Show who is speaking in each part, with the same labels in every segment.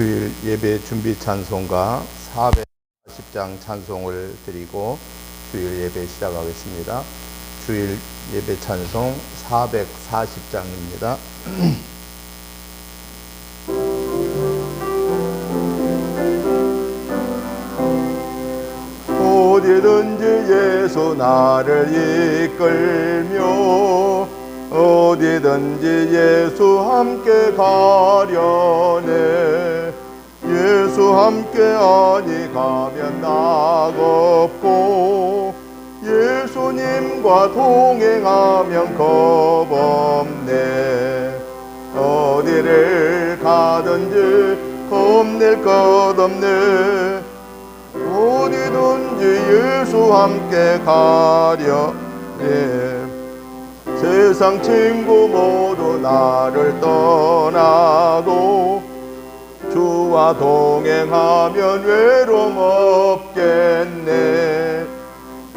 Speaker 1: 주일 예배 준비 찬송가 440장 찬송을 드리고 주일 예배 시작하겠습니다. 주일 예배 찬송 440장입니다. 어디든지 예수 나를 이끌며 어디든지 예수 함께 가려네. 예수 함께 아니 가면 낙없고 예수님과 동행하면 겁없네. 어디를 가든지 겁낼 것 없네. 어디든지 예수 함께 가려네. 세상 친구 모두 나를 떠나도 주와 동행하면 외로움 없겠네.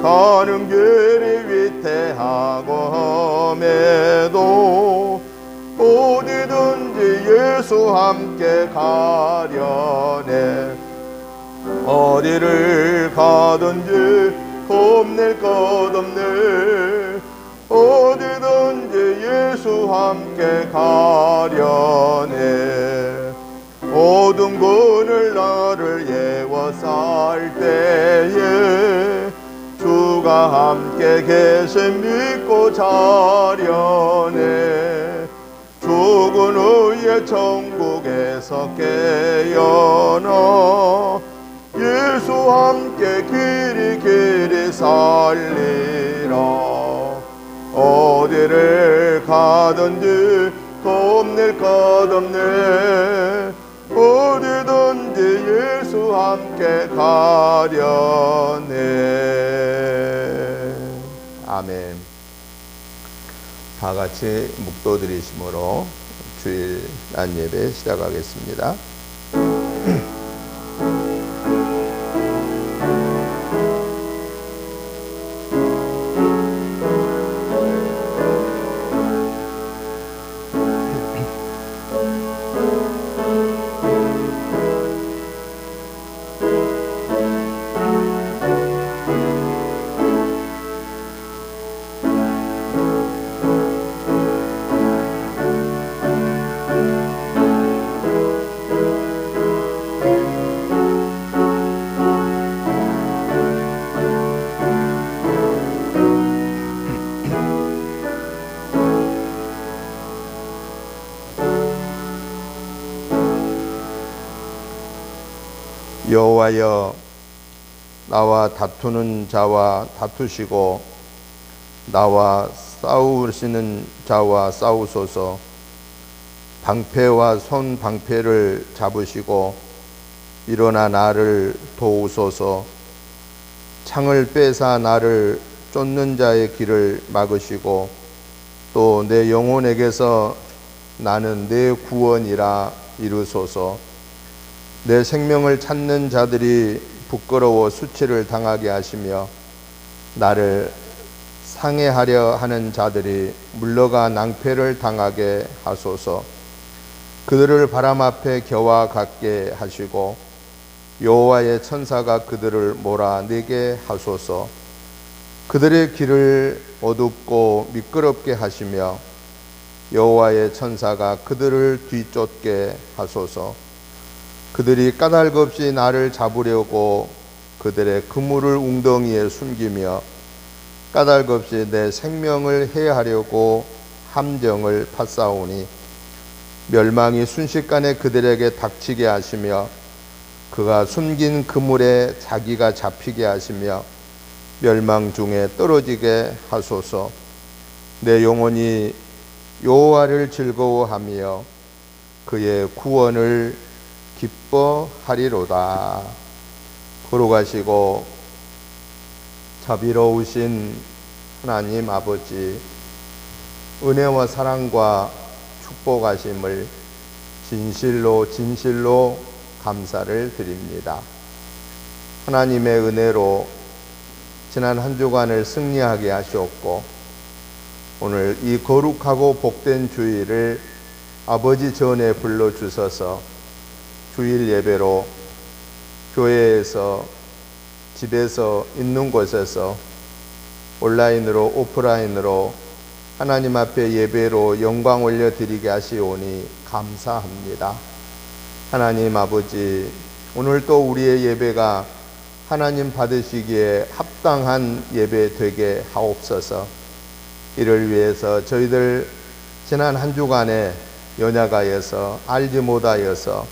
Speaker 1: 가는 길이 위태하고 험해도 어디든지 예수 함께 가려네. 어디를 가든지 겁낼 것 없네. 어디든지 예수 함께 가려네. 어두운 그늘 나를 예워쌀 때에 주가 함께 계심 믿고 자려네. 죽은 후에 천국에서 깨어나 예수 함께 길이 살리라. 어디를 가든지 겁낼 것 없네. 어디든지 예수 함께 가려네. 아멘. 다 같이 묵도 드리심으로 주일 난 예배 시작하겠습니다. 여호와여, 나와 다투는 자와 다투시고 나와 싸우시는 자와 싸우소서. 방패와 손 방패를 잡으시고 일어나 나를 도우소서. 창을 빼사 나를 쫓는 자의 길을 막으시고 또 내 영혼에게서 나는 내 구원이라 이루소서. 내 생명을 찾는 자들이 부끄러워 수치를 당하게 하시며 나를 상해하려 하는 자들이 물러가 낭패를 당하게 하소서. 그들을 바람 앞에 겨와 같게 하시고 여호와의 천사가 그들을 몰아내게 하소서. 그들의 길을 어둡고 미끄럽게 하시며 여호와의 천사가 그들을 뒤쫓게 하소서. 그들이 까닭없이 나를 잡으려고 그들의 그물을 웅덩이에 숨기며 까닭없이 내 생명을 해하려고 함정을 팠사오니 멸망이 순식간에 그들에게 닥치게 하시며 그가 숨긴 그물에 자기가 잡히게 하시며 멸망 중에 떨어지게 하소서. 내 영혼이 여호와를 즐거워하며 그의 구원을 기뻐하리로다. 거룩하시고 자비로우신 하나님 아버지, 은혜와 사랑과 축복하심을 진실로 감사를 드립니다. 하나님의 은혜로 지난 한 주간을 승리하게 하시었고, 오늘 이 거룩하고 복된 주일을 아버지 전에 불러주셔서 주일 예배로 교회에서, 집에서, 있는 곳에서, 온라인으로 오프라인으로 하나님 앞에 예배로 영광 올려드리게 하시오니 감사합니다. 하나님 아버지, 오늘 또 우리의 예배가 하나님 받으시기에 합당한 예배 되게 하옵소서. 이를 위해서 저희들 지난 한 주간에 연약하여서, 알지 못하여서,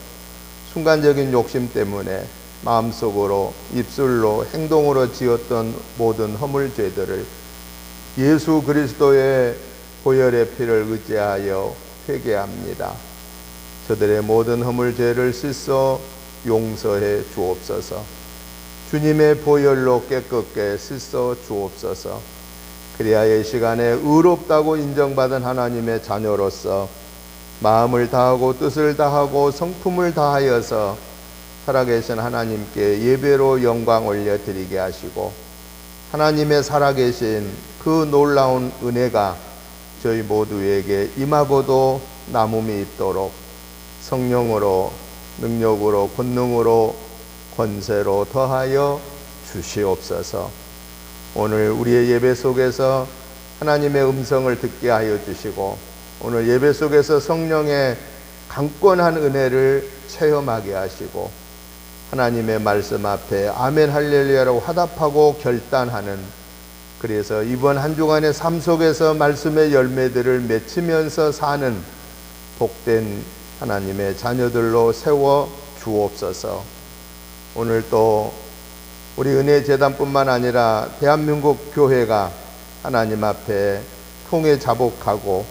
Speaker 1: 순간적인 욕심 때문에 마음속으로, 입술로, 행동으로 지었던 모든 허물죄들을 예수 그리스도의 보혈의 피를 의지하여 회개합니다. 저들의 모든 허물죄를 씻어 용서해 주옵소서. 주님의 보혈로 깨끗게 씻어 주옵소서. 그래야 이 시간에 의롭다고 인정받은 하나님의 자녀로서 마음을 다하고 뜻을 다하고 성품을 다하여서 살아계신 하나님께 예배로 영광 올려드리게 하시고, 하나님의 살아계신 그 놀라운 은혜가 저희 모두에게 임하고도 남음이 있도록 성령으로, 능력으로, 권능으로, 권세로 더하여 주시옵소서. 오늘 우리의 예배 속에서 하나님의 음성을 듣게 하여 주시고, 오늘 예배 속에서 성령의 강권한 은혜를 체험하게 하시고, 하나님의 말씀 앞에 아멘 할렐루야라고 화답하고 결단하는, 그래서 이번 한 주간의 삶 속에서 말씀의 열매들을 맺히면서 사는 복된 하나님의 자녀들로 세워 주옵소서. 오늘 또 우리 은혜재단뿐만 아니라 대한민국 교회가 하나님 앞에 통해 자복하고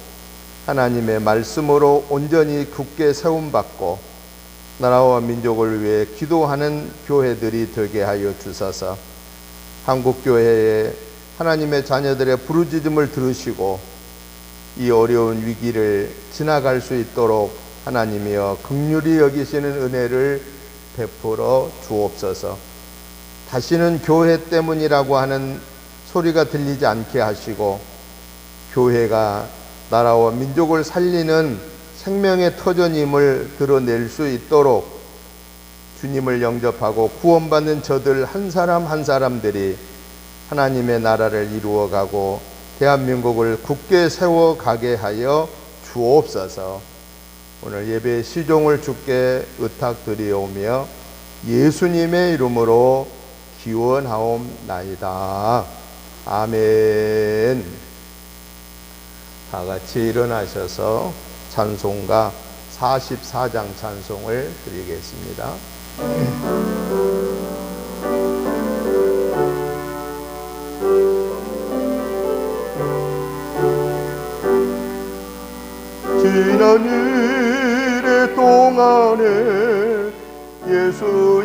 Speaker 1: 하나님의 말씀으로 온전히 굳게 세움받고 나라와 민족을 위해 기도하는 교회들이 되게 하여 주셔서 한국교회의 하나님의 자녀들의 부르짖음을 들으시고 이 어려운 위기를 지나갈 수 있도록 하나님이여 긍휼히 여기시는 은혜를 베풀어 주옵소서. 다시는 교회 때문이라고 하는 소리가 들리지 않게 하시고, 교회가 나라와 민족을 살리는 생명의 터전임을 드러낼 수 있도록 주님을 영접하고 구원받는 저들 한 사람 한 사람들이 하나님의 나라를 이루어가고 대한민국을 굳게 세워가게 하여 주옵소서. 오늘 예배의 시종을 주께 의탁드리오며 예수님의 이름으로 기원하옵나이다. 아멘. 다 같이 일어나셔서 찬송가 44장 찬송을 드리겠습니다. 지난 일의 동안에 예수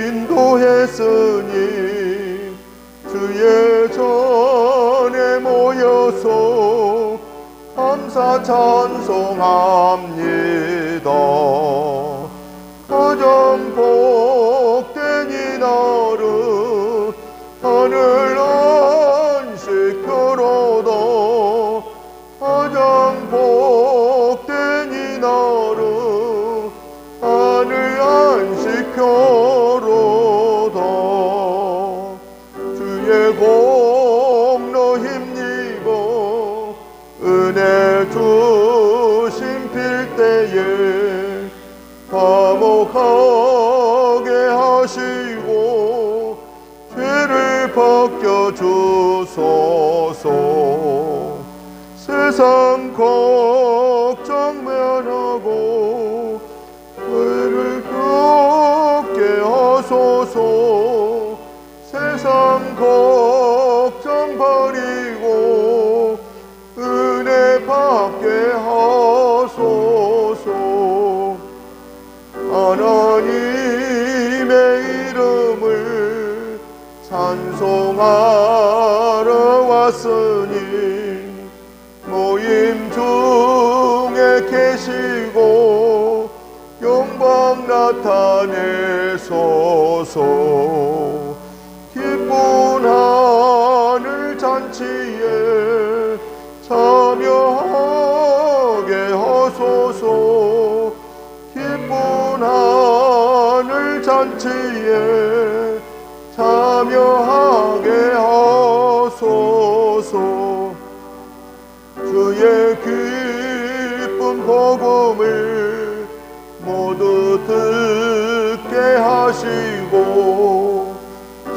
Speaker 1: 인도했으니 주의 전에 모여서 감사 찬송합니다. 가장 복된 이날은 하늘 안식교로다. 가장 복된 이날은 하늘 안식교로다. 주의 공로 힘입어 은혜 주심 빌 때에 화목하게 하시고 죄를 벗겨 주소서. 세상 걱정 면하고 죄를 겪게 하소서. 세상 걱정 버리고 은혜 받게 하소서. 일어났으니 모임 중에 계시고 영광 나타내소서. 기쁜 하늘 잔치에 참여하게 하소서. 기쁜 하늘 잔치에 참여하게 하소서. 주의 기쁜 복음을 모두 듣게 하시고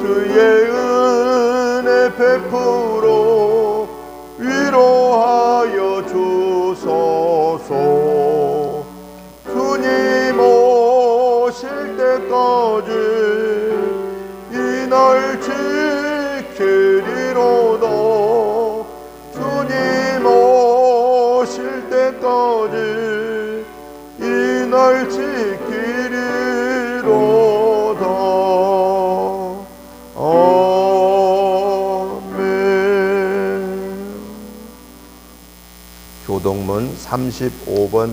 Speaker 1: 주의 은혜 베풀어 위로하여 주소서. 주님 오실 때까지 이날 지키리로다. 주님 오실 때까지 이날 지키리로다. 아멘. 교독문 35번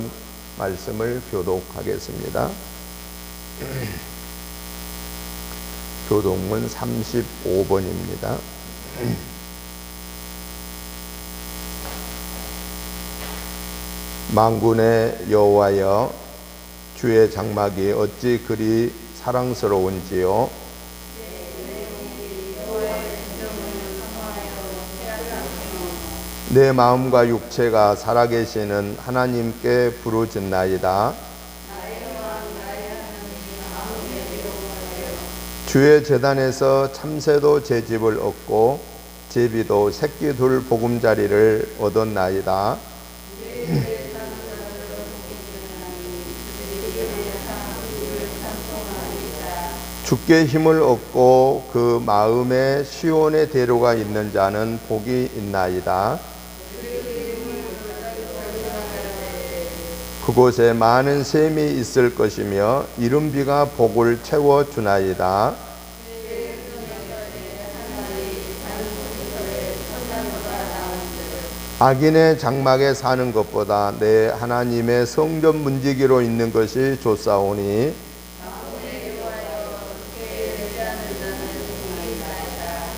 Speaker 1: 말씀을 교독하겠습니다. 교독문 35번입니다. 만군의 여호와여, 주의 장막이 어찌 그리 사랑스러운지요. 내 마음과 육체가 살아계시는 하나님께 부르짖나이다. 주의 제단에서 참새도 제 집을 얻고 제비도 새끼 둘 보금자리를 얻었나이다. 주께 힘을 얻고 그 마음에 시온의 대로가 있는 자는 복이 있나이다. 그곳에 많은 샘이 있을 것이며 이른비가 복을 채워주나이다. 악인의 장막에 사는 것보다 내 하나님의 성전 문지기로 있는 것이 좋사오니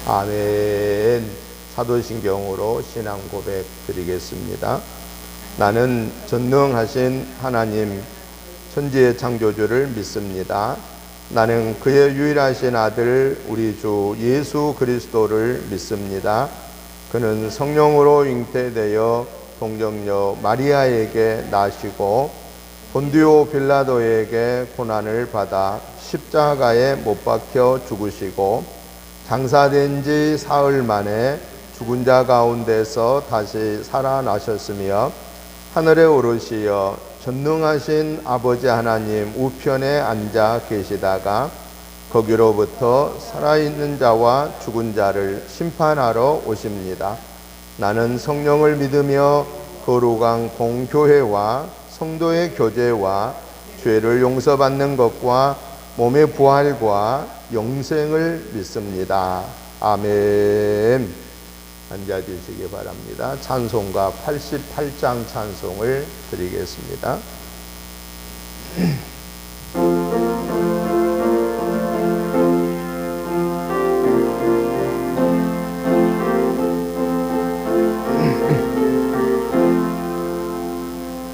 Speaker 1: 아멘. 사도신경으로 신앙 고백 드리겠습니다. 나는 전능하신 하나님 천지의 창조주를 믿습니다. 나는 그의 유일하신 아들 우리 주 예수 그리스도를 믿습니다. 그는 성령으로 잉태되어 동정녀 마리아에게 나시고 본디오 빌라도에게 고난을 받아 십자가에 못 박혀 죽으시고 장사된 지 사흘 만에 죽은 자 가운데서 다시 살아나셨으며 하늘에 오르시어 전능하신 아버지 하나님 우편에 앉아 계시다가 거기로부터 살아있는 자와 죽은 자를 심판하러 오십니다. 나는 성령을 믿으며 거룩한 공교회와 성도의 교제와 죄를 용서받는 것과 몸의 부활과 영생을 믿습니다. 아멘. 앉아주시기 바랍니다. 찬송가 88장 찬송을 드리겠습니다.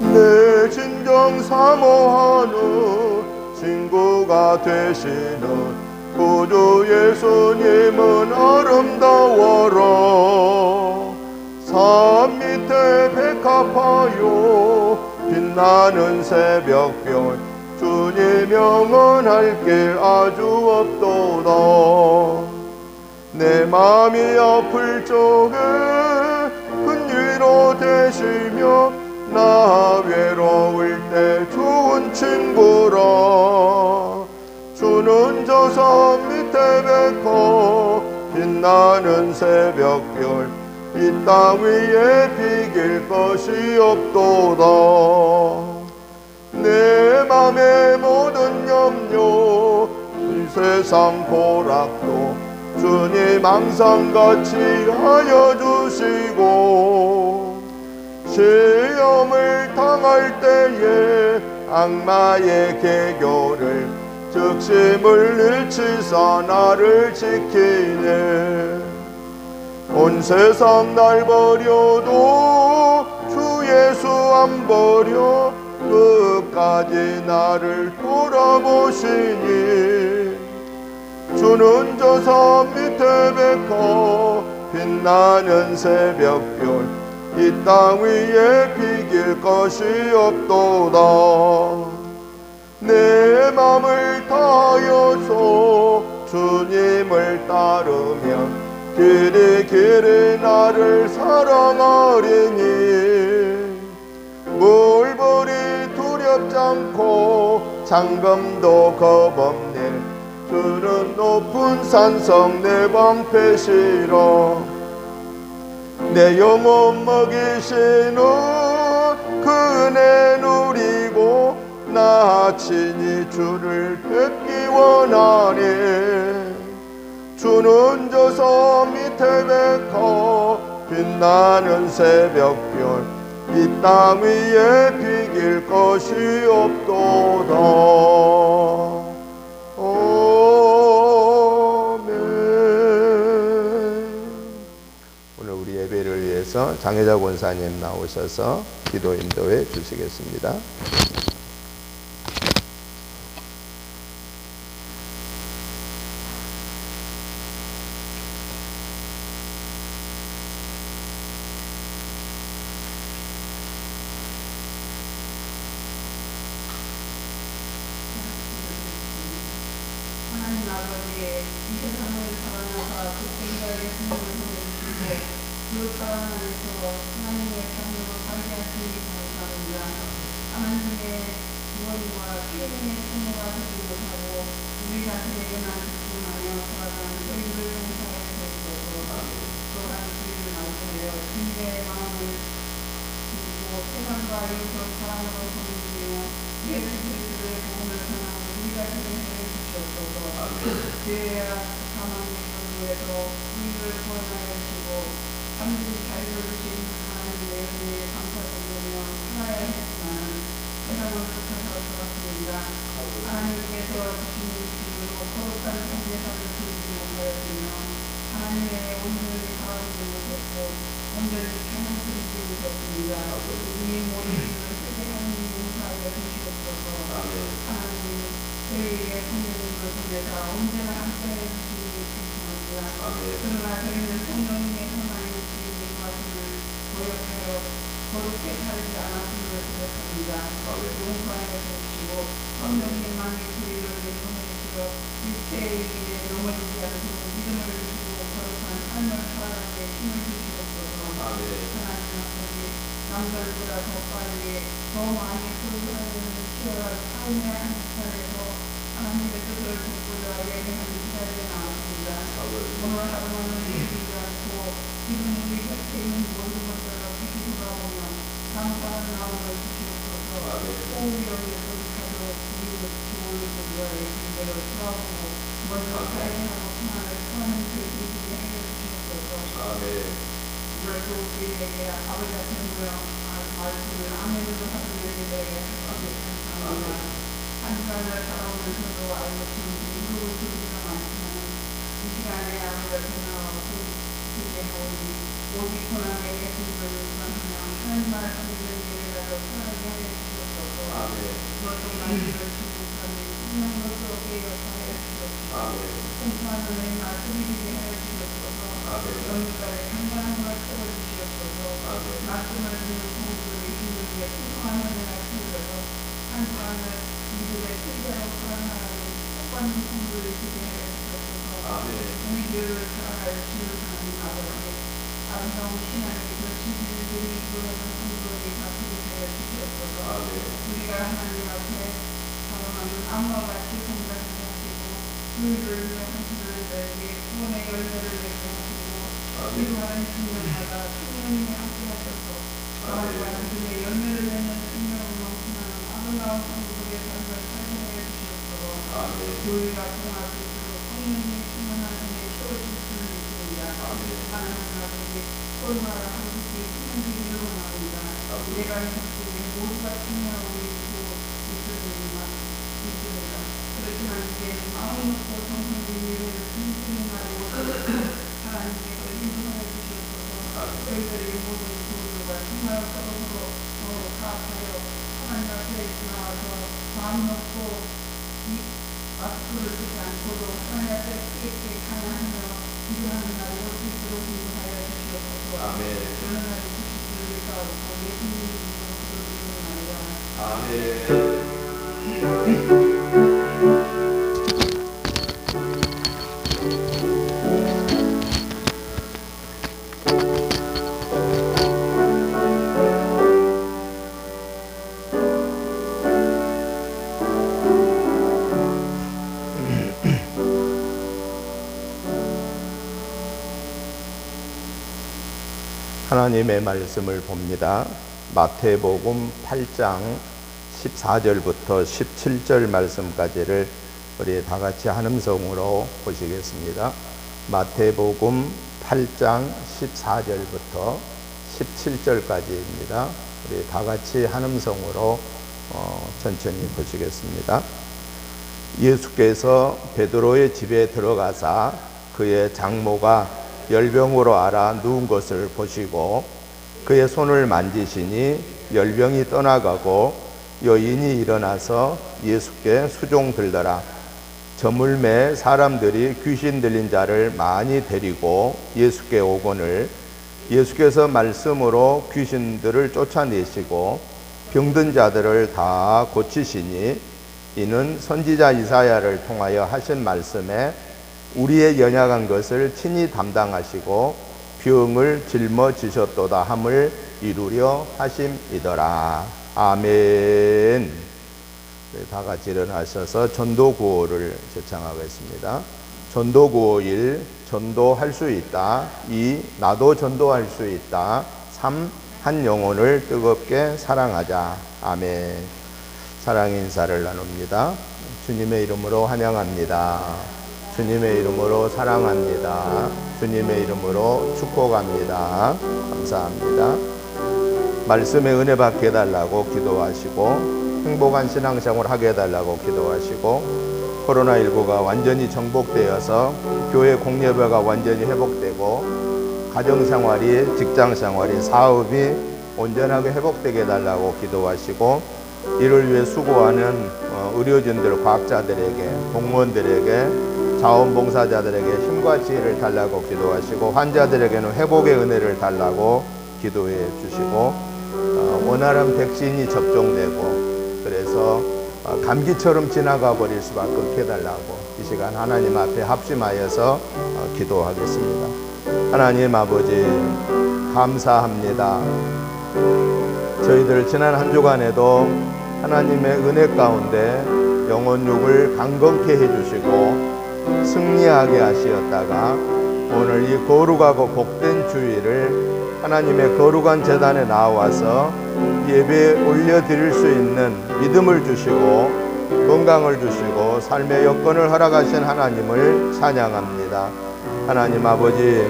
Speaker 1: 내 진정 사모하는 친구가 되시는 구주 예수님은 아름다워라. 산 밑에 백합화요 빛나는 새벽별 주님 영원할 길 아주 없도다. 내 마음이 아플 적에 큰 위로 되시며 나 외로울 때 좋은 친구라. 주는 저 산 밑에 백합 빛나는 새벽별 이 땅 위에 비길 것이 없도다. 내 맘의 모든 염려 이 세상 고락도 주님 항상 같이 하여 주시고 시험을 당할 때에 악마의 계교를 즉시 물리치사 나를 지키네. 온 세상 날 버려도 주 예수 안 버려 끝까지 나를 돌아보시니 주는 저 산 밑에 백호 빛나는 새벽별 이 땅 위에 비길 것이 없도다. 내 맘을 다하여서 주님을 따르며 길이 길이 나를 사랑하리니 물벌이 두렵지 않고 잠금도 겁없네. 주는 높은 산성 내 방패시라. 내 영혼 먹이시는 그 은혜 누리고 나 친히 주를 뵙기 원하네. 주는 저 산 밑에 백호 빛나는 새벽별 이 땅 위에 비길 것이 없도다. 오늘 우리 예배를 위해서 장혜자 권사님 나오셔서 기도 인도해 주시겠습니다.
Speaker 2: 하나님 아버지, 이 세상을 사랑하사 독생자의 생명을 보내주시고 그 사랑 안에서 하나님의 자녀로 살게 하시니 감사합니다. 하나님의 구원과 피해의 통로가 되지 못하고 우리 자신에게만 집중하며 살아가는 저희를 용서해 주옵소서. 또한 주의를 나누며 주님의 마음을 주고 세상과 이웃을 사랑으로 섬기며 예수 그리스도의 복음을 전하고 우리가 되게 해 주옵소서. 죄와 사망의 권고에서 우리를 구원하여 주시고 참된 자유를 주신 하나님의 은혜에 감사드리며 살아야 했지만 세상을 쫓아서 살았습니다. 하나님께서 주신 길로 거룩한 삶의살을 지키지 못하였으며 하나님의 온전히 살아가지 못했고 온전히 찬양드리지 못했습니다. 이 모든 일을 회개하는 용서하여 주시옵소서. 하나님 저희에게 성령님을 보내사 언제나 함께해 주시니 감사합니다. 그러나 저희는 성령님의 하나님의 주님의 말씀을 고역하여 거룩게 살지 않았음을 고백합니다. 용서하여 주시고 성령님만이 저희를 보내주어 육체의 길에 넘어지지 않도록 믿음을 주시고 거룩한 삶을 살아가게 힘을 주시옵소서. 하나님 아버지, 남들보다 더 빨리 더 많이 소유하려는 치열한 삶의 한 시간에서 하나님의 뜻을 듣고자 예배하는 시간이 나왔습니다. 오늘 하루만은 예기지 않고 지금 우리 곁에 있는 모든 것들을 다시 돌아보며 감사한 마음을 주시옵소서. 오우영의 소리카도 그리고 지원을 길대로 돌아보고 먼저 사랑하고 평안을 구하는 저희들에게 하여 주시옵소서. 그래서 우리에게 아버지 앞에 모여 말씀을 아멘으로 하는 저희들에게 감사합니다. 한 주간을 살아오면서도 알고 지금 이루고 주기가 많지만 이 시간에 아버지 앞에 나와서 기대하오니 오직 고난의 예수님을 위하며 하나님 말씀을 예배하여 살아가게 하여 주옵소서. 그것도 나이를 주목하며 성령으로서 깨어하여 주옵소서. 공부하는 내 말씀을 주게 하여 주옵소서. 영육간의 강건한 걸 채워주시옵소서. 말씀을 듣는 성도들의 힘을 위해 풍성한 은혜가 주옵소서. 한 주간을 믿음의 세계로 살아나가는 똑바른 성도를 주게 하여 주옵소서. 우리 교회를 살아갈 주를 하나님 아버지, 아름다운 신앙의 그 진리들이 이끌어가는 성도들이 다 되게 하여 주시옵소서. 우리가 하나님 앞에 살아가는 암과같이 성장하게 하시고 주의를 위해 헌신하는 자에게 구원의 열매를 내게 하시고 이루하는 중년마다 성령님이 함께 하셔서 사랑과 믿음의 열매를 내는 생명을 넘치는 아름다운 성도들의 삶을 살게 하여 주시옵소서. 교회가 통할 수 있도록 성령님의 충만한 은혜 채워주시옵소서. 하나님 아버지 얼마나 한국이 힘들게 일어납니다. 내가 한국에 모두가 참여하고 있고 있습니다. 그렇지만 이제 마음 놓고 성령의 예배를 진심히 말하고 하나님께서 인도하여 주시옵소서. 저희들의 모든 구호가 정말 서로 파악하여 하나님 앞에 나와서 마음 놓고 이 앞으로 쓰지 않고도 하나님 앞에 크게 찬양하며 기도하는 날이 올 수 있도록 인도하여 주시옵소서. 그런 날이 주시기를 위하옵고 예수님 이름으로 기도드리옵나이다. 아멘.
Speaker 1: 하나님의 말씀을 봅니다. 마태복음 8장 14절부터 17절 말씀까지를 우리 다 같이 한음성으로 보시겠습니다. 마태복음 8장 14절부터 17절까지입니다. 우리 다 같이 한음성으로 천천히 보시겠습니다. 예수께서 베드로의 집에 들어가사 그의 장모가 열병으로 앓아 누운 것을 보시고 그의 손을 만지시니 열병이 떠나가고 여인이 일어나서 예수께 수종들더라. 저물매 사람들이 귀신 들린 자를 많이 데리고 예수께 오거늘 예수께서 말씀으로 귀신들을 쫓아내시고 병든 자들을 다 고치시니 이는 선지자 이사야를 통하여 하신 말씀에 우리의 연약한 것을 친히 담당하시고 병을 짊어지셨도다 함을 이루려 하심이더라. 아멘. 다 같이 일어나셔서 전도구호를 제창하겠습니다. 전도구호 1. 전도할 수 있다. 2. 나도 전도할 수 있다. 3. 한 영혼을 뜨겁게 사랑하자. 아멘. 사랑 인사를 나눕니다. 주님의 이름으로 환영합니다. 주님의 이름으로 사랑합니다. 주님의 이름으로 축복합니다. 감사합니다. 말씀의 은혜 받게 해달라고 기도하시고 행복한 신앙생활 하게 해달라고 기도하시고 코로나19가 완전히 정복되어서 교회 공예배가 완전히 회복되고 가정생활이 직장생활이 사업이 온전하게 회복되게 해달라고 기도하시고 이를 위해 수고하는 의료진들, 과학자들에게, 공무원들에게, 자원봉사자들에게 힘과 지혜를 달라고 기도하시고 환자들에게는 회복의 은혜를 달라고 기도해 주시고 원활한 백신이 접종되고 그래서 감기처럼 지나가 버릴 수밖에 없게 해달라고 이 시간 하나님 앞에 합심하여서 기도하겠습니다. 하나님 아버지 감사합니다. 저희들 지난 한 주간에도 하나님의 은혜 가운데 영혼육을 강건케 해주시고 승리하게 하시었다가 오늘 이 거룩하고 복된 주일을 하나님의 거룩한 제단에 나와서 예배에 올려드릴 수 있는 믿음을 주시고 건강을 주시고 삶의 여건을 허락하신 하나님을 찬양합니다. 하나님 아버지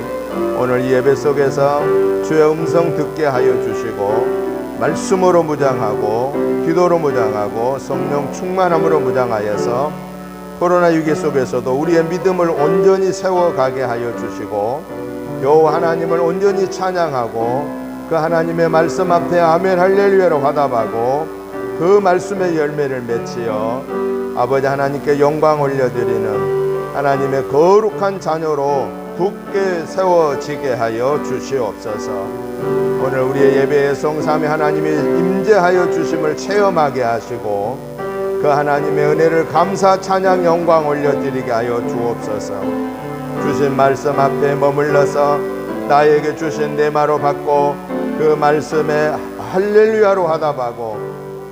Speaker 1: 오늘 예배 속에서 주의 음성 듣게 하여 주시고 말씀으로 무장하고 기도로 무장하고 성령 충만함으로 무장하여서 코로나19 속에서도 우리의 믿음을 온전히 세워가게 하여 주시고 여호와 하나님을 온전히 찬양하고 그 하나님의 말씀 앞에 아멘 할렐루야로 화답하고 그 말씀의 열매를 맺지어 아버지 하나님께 영광 올려드리는 하나님의 거룩한 자녀로 굳게 세워지게 하여 주시옵소서. 오늘 우리의 예배의 성삼위 하나님이 임재하여 주심을 체험하게 하시고 그 하나님의 은혜를 감사 찬양 영광 올려드리게 하여 주옵소서. 주신 말씀 앞에 머물러서 나에게 주신 내마로 받고 그 말씀에 할렐루야로 화답하고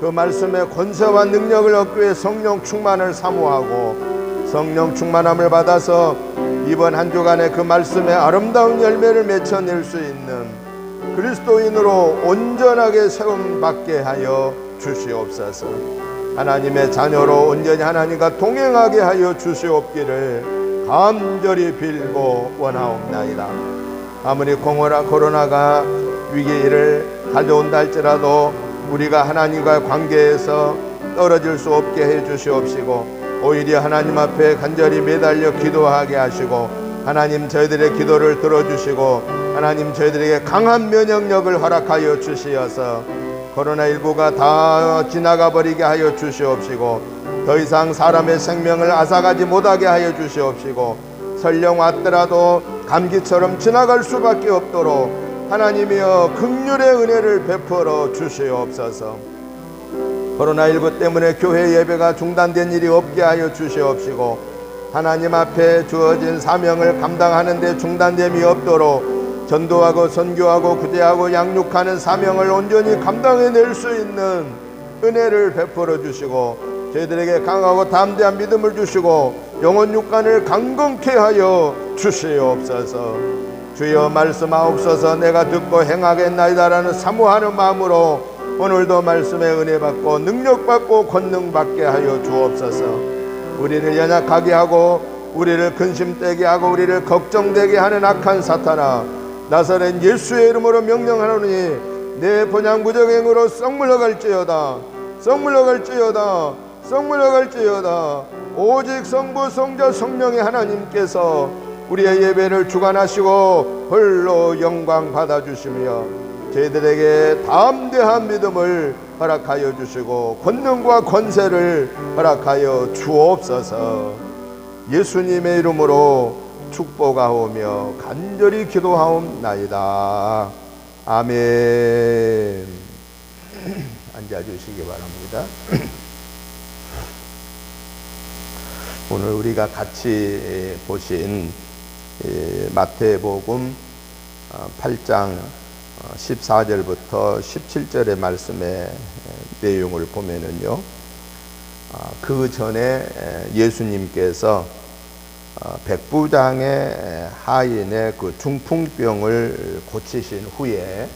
Speaker 1: 그 말씀의 권세와 능력을 얻기 위해 성령 충만을 사모하고 성령 충만함을 받아서 이번 한 주간에 그 말씀의 아름다운 열매를 맺어낼 수 있는 그리스도인으로 온전하게 세움받게 하여 주시옵소서. 하나님의 자녀로 온전히 하나님과 동행하게 하여 주시옵기를 간절히 빌고 원하옵나이다. 아무리 코로나가 위기를 가져온다 할지라도 우리가 하나님과 관계에서 떨어질 수 없게 해 주시옵시고, 오히려 하나님 앞에 간절히 매달려 기도하게 하시고, 하나님 저희들의 기도를 들어주시고, 하나님 저희들에게 강한 면역력을 허락하여 주시어서 코로나19가 다 지나가 버리게 하여 주시옵시고, 더 이상 사람의 생명을 앗아가지 못하게 하여 주시옵시고, 설령 왔더라도 감기처럼 지나갈 수밖에 없도록 하나님이여 긍휼의 은혜를 베풀어 주시옵소서. 코로나19 때문에 교회 예배가 중단된 일이 없게 하여 주시옵시고, 하나님 앞에 주어진 사명을 감당하는 데 중단됨이 없도록 전도하고 선교하고 구제하고 양육하는 사명을 온전히 감당해낼 수 있는 은혜를 베풀어 주시고, 저희들에게 강하고 담대한 믿음을 주시고 영혼 육간을 강건케 하여 주시옵소서. 주여 말씀하옵소서. 내가 듣고 행하겠나이다라는 사모하는 마음으로 오늘도 말씀의 은혜 받고 능력 받고 권능 받게 하여 주옵소서. 우리를 연약하게 하고 우리를 근심되게 하고 우리를 걱정되게 하는 악한 사탄아, 나사렛 예수의 이름으로 명령하노니 내 본향부적행으로 썩 물러갈지어다, 썩 물러갈지어다, 썩 물러갈지어다. 오직 성부 성자 성령의 하나님께서 우리의 예배를 주관하시고 홀로 영광 받아주시며 저희들에게 담대한 믿음을 허락하여 주시고 권능과 권세를 허락하여 주옵소서. 예수님의 이름으로 축복하오며 간절히 기도하옵나이다. 아멘. 앉아주시기 바랍니다. 오늘 우리가 같이 보신 마태복음 8장 14절부터 17절의 말씀의 내용을 보면은요, 그 전에 예수님께서 백부장의 하인의 그 중풍병을 고치신 후에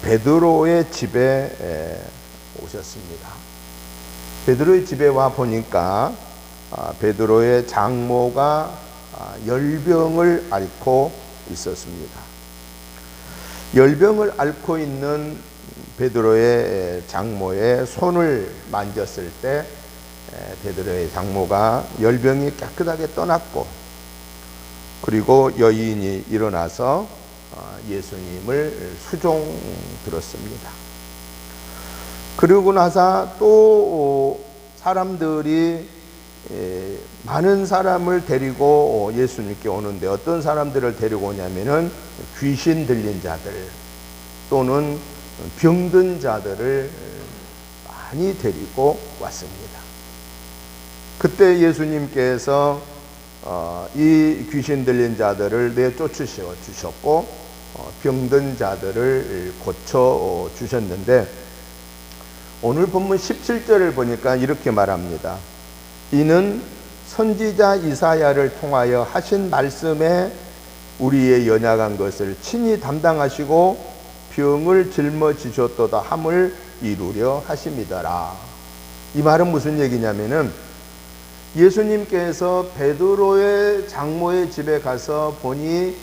Speaker 1: 베드로의 집에 오셨습니다. 베드로의 집에 와 보니까 베드로의 장모가 열병을 앓고 있었습니다. 열병을 앓고 있는 베드로의 장모의 손을 만졌을 때 베드로의 장모가 열병이 깨끗하게 떠났고, 그리고 여인이 일어나서 예수님을 수종 들었습니다. 그러고 나서 또 사람들이 많은 사람을 데리고 예수님께 오는데, 어떤 사람들을 데리고 오냐면은 귀신 들린 자들 또는 병든 자들을 많이 데리고 왔습니다. 그때 예수님께서 이 귀신 들린 자들을 내쫓으셔 주셨고 병든 자들을 고쳐 주셨는데, 오늘 본문 17절을 보니까 이렇게 말합니다. 이는 선지자 이사야를 통하여 하신 말씀에 우리의 연약한 것을 친히 담당하시고 병을 짊어지셨도다 함을 이루려 하심이더라. 이 말은 무슨 얘기냐면은, 예수님께서 베드로의 장모의 집에 가서 보니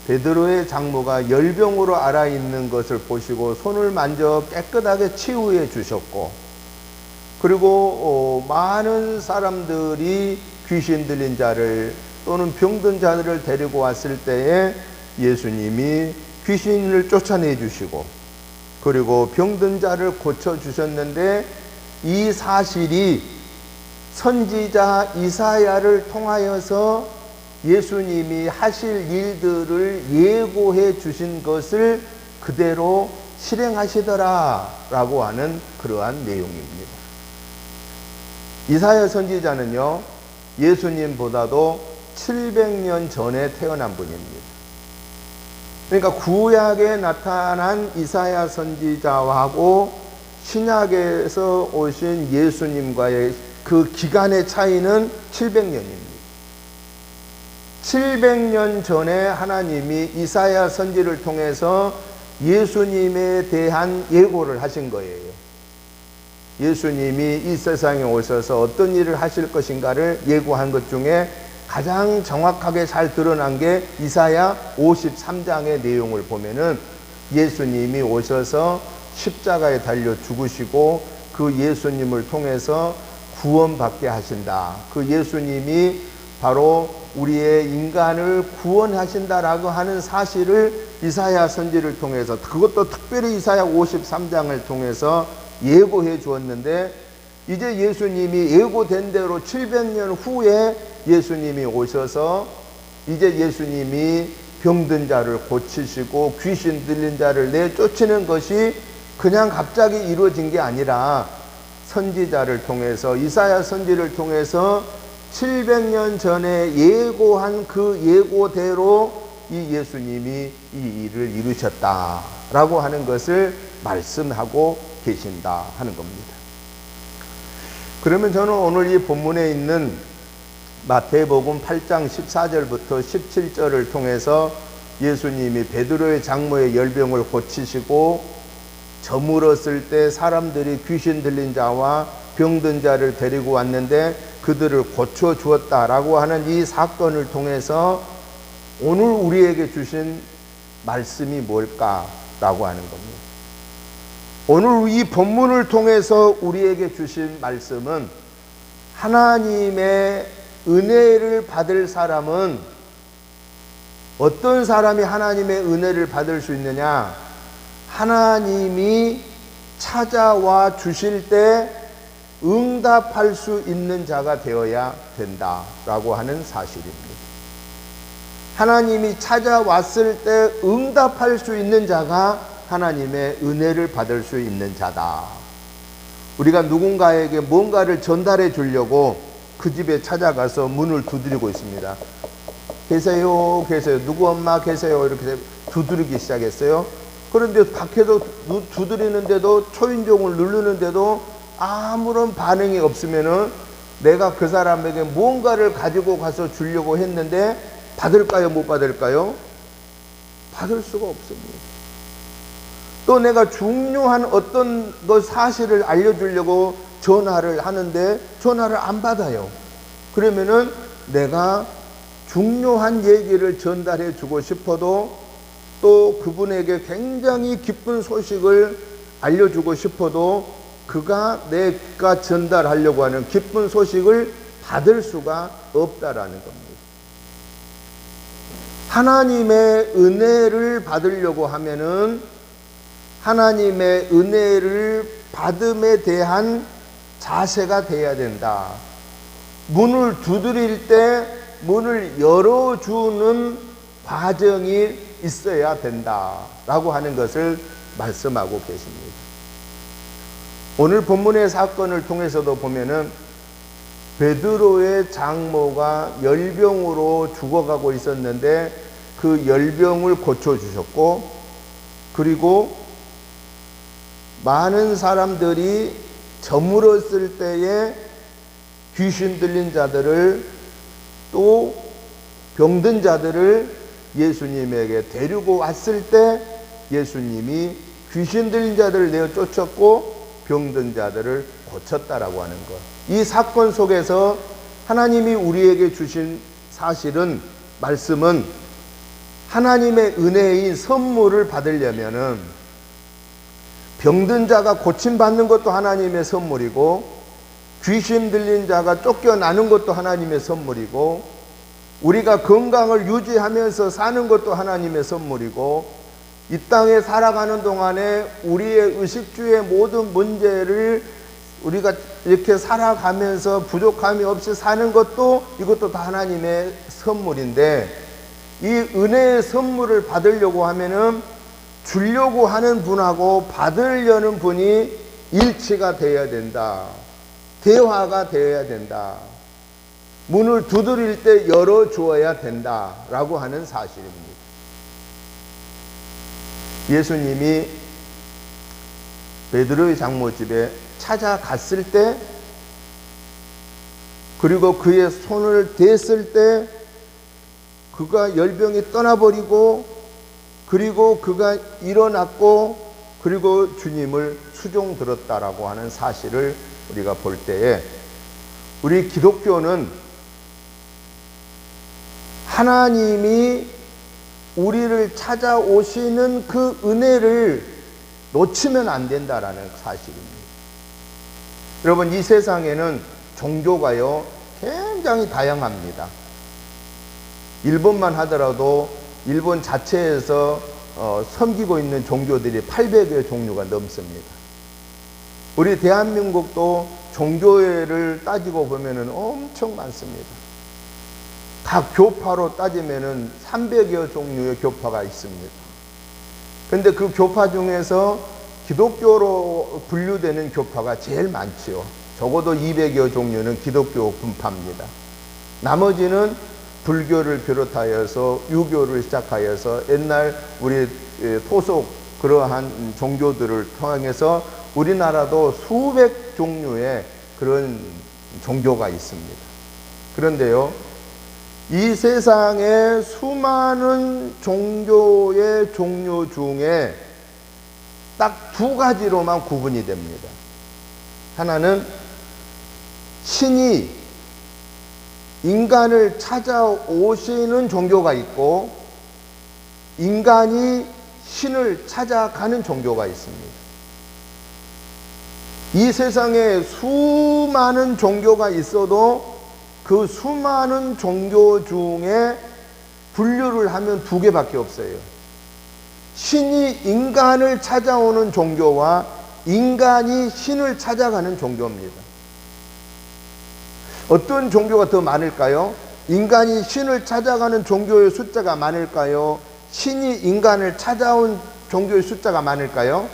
Speaker 1: 베드로의 장모가 열병으로 앓아 있는 것을 보시고 손을 만져 깨끗하게 치유해 주셨고, 그리고 많은 사람들이 귀신 들린 자를 또는 병든 자들을 데리고 왔을 때에 예수님이 귀신을 쫓아내 주시고 그리고 병든 자를 고쳐 주셨는데, 이 사실이 선지자 이사야를 통하여서 예수님이 하실 일들을 예고해 주신 것을 그대로 실행하시더라 라고 하는 그러한 내용입니다. 이사야 선지자는요, 예수님보다도 700년 전에 태어난 분입니다. 그러니까 구약에 나타난 이사야 선지자하고 신약에서 오신 예수님과의 그 기간의 차이는 700년입니다. 700년 전에 하나님이 이사야 선지를 통해서 예수님에 대한 예고를 하신 거예요. 예수님이 이 세상에 오셔서 어떤 일을 하실 것인가를 예고한 것 중에 가장 정확하게 잘 드러난 게 이사야 53장의 내용을 보면은 예수님이 오셔서 십자가에 달려 죽으시고 그 예수님을 통해서 구원받게 하신다. 그 예수님이 바로 우리의 인간을 구원하신다라고 하는 사실을 이사야 선지를 통해서, 그것도 특별히 이사야 53장을 통해서 예고해 주었는데, 이제 예수님이 예고된 대로 700년 후에 예수님이 오셔서 이제 예수님이 병든 자를 고치시고 귀신 들린 자를 내쫓는 것이 그냥 갑자기 이루어진 게 아니라 선지자를 통해서, 이사야 선지를 통해서 700년 전에 예고한 그 예고대로 이 예수님이 이 일을 이루셨다라고 하는 것을 말씀하고 계신다 하는 겁니다. 그러면 저는 오늘 이 본문에 있는 마태복음 8장 14절부터 17절을 통해서 예수님이 베드로의 장모의 열병을 고치시고 저물었을 때 사람들이 귀신 들린 자와 병든 자를 데리고 왔는데 그들을 고쳐 주었다라고 하는 이 사건을 통해서 오늘 우리에게 주신 말씀이 뭘까라고 하는 겁니다. 오늘 이 본문을 통해서 우리에게 주신 말씀은, 하나님의 은혜를 받을 사람은, 어떤 사람이 하나님의 은혜를 받을 수 있느냐? 하나님이 찾아와 주실 때 응답할 수 있는 자가 되어야 된다라고 하는 사실입니다. 하나님이 찾아왔을 때 응답할 수 있는 자가 하나님의 은혜를 받을 수 있는 자다. 우리가 누군가에게 뭔가를 전달해 주려고 그 집에 찾아가서 문을 두드리고 있습니다. 계세요, 계세요, 누구 엄마 계세요, 이렇게 두드리기 시작했어요. 그런데 밖에도 두드리는데도, 초인종을 누르는데도 아무런 반응이 없으면은 내가 그 사람에게 뭔가를 가지고 가서 주려고 했는데 받을까요, 못 받을까요? 받을 수가 없습니다. 또 내가 중요한 어떤 사실을 알려주려고 전화를 하는데 전화를 안 받아요. 그러면은 내가 중요한 얘기를 전달해 주고 싶어도, 또 그분에게 굉장히 기쁜 소식을 알려주고 싶어도 내가 전달하려고 하는 기쁜 소식을 받을 수가 없다라는 겁니다. 하나님의 은혜를 받으려고 하면은 하나님의 은혜를 받음에 대한 자세가 돼야 된다. 문을 두드릴 때 문을 열어주는 과정이 있어야 된다라고 하는 것을 말씀하고 계십니다. 오늘 본문의 사건을 통해서도 보면은 베드로의 장모가 열병으로 죽어가고 있었는데 그 열병을 고쳐주셨고, 그리고 많은 사람들이 저물었을 때에 귀신 들린 자들을, 또 병든 자들을 예수님에게 데리고 왔을 때 예수님이 귀신 들린 자들을 내어 쫓았고 병든 자들을 고쳤다라고 하는 것. 이 사건 속에서 하나님이 우리에게 주신 사실은, 말씀은, 하나님의 은혜인 선물을 받으려면은 병든 자가 고침받는 것도 하나님의 선물이고, 귀신 들린 자가 쫓겨나는 것도 하나님의 선물이고, 우리가 건강을 유지하면서 사는 것도 하나님의 선물이고, 이 땅에 살아가는 동안에 우리의 의식주의 모든 문제를 우리가 이렇게 살아가면서 부족함이 없이 사는 것도, 이것도 다 하나님의 선물인데, 이 은혜의 선물을 받으려고 하면은 주려고 하는 분하고 받으려는 분이 일치가 되어야 된다. 대화가 되어야 된다. 문을 두드릴 때 열어주어야 된다라고 하는 사실입니다. 예수님이 베드로의 장모 집에 찾아갔을 때, 그리고 그의 손을 댔을 때 그가 열병이 떠나버리고, 그리고 그가 일어났고, 그리고 주님을 수종 들었다라고 하는 사실을 우리가 볼 때에, 우리 기독교는 하나님이 우리를 찾아오시는 그 은혜를 놓치면 안 된다라는 사실입니다. 여러분, 이 세상에는 종교가요 굉장히 다양합니다. 일본만 하더라도 일본 자체에서 섬기고 있는 종교들이 800여 종류가 넘습니다. 우리 대한민국도 종교를 따지고 보면은 엄청 많습니다. 각 교파로 따지면은 300여 종류의 교파가 있습니다. 근데 그 교파 중에서 기독교로 분류되는 교파가 제일 많지요. 적어도 200여 종류는 기독교 분파입니다. 나머지는 불교를 비롯하여서 유교를 시작하여서 옛날 우리 토속 그러한 종교들을 통해서 우리나라도 수백 종류의 그런 종교가 있습니다. 그런데요, 이 세상에 수많은 종교의 종류 중에 딱 두 가지로만 구분이 됩니다. 하나는 신이 인간을 찾아오시는 종교가 있고, 인간이 신을 찾아가는 종교가 있습니다. 이 세상에 수많은 종교가 있어도 그 수많은 종교 중에 분류를 하면 두 개밖에 없어요. 신이 인간을 찾아오는 종교와 인간이 신을 찾아가는 종교입니다. 어떤 종교가 더 많을까요? 인간이 신을 찾아가는 종교의 숫자가 많을까요? 신이 인간을 찾아온 종교의 숫자가 많을까요?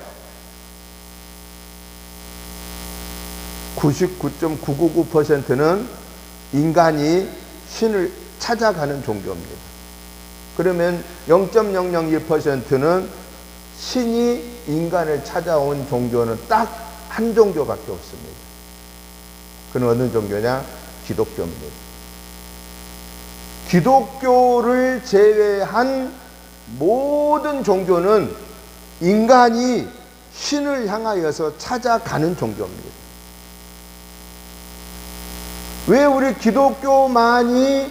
Speaker 1: 99.999%는 인간이 신을 찾아가는 종교입니다. 그러면 0.001%는 신이 인간을 찾아온 종교는 딱 한 종교밖에 없습니다. 그건 어느 종교냐? 기독교입니다. 기독교를 제외한 모든 종교는 인간이 신을 향하여서 찾아가는 종교입니다. 왜 우리 기독교만이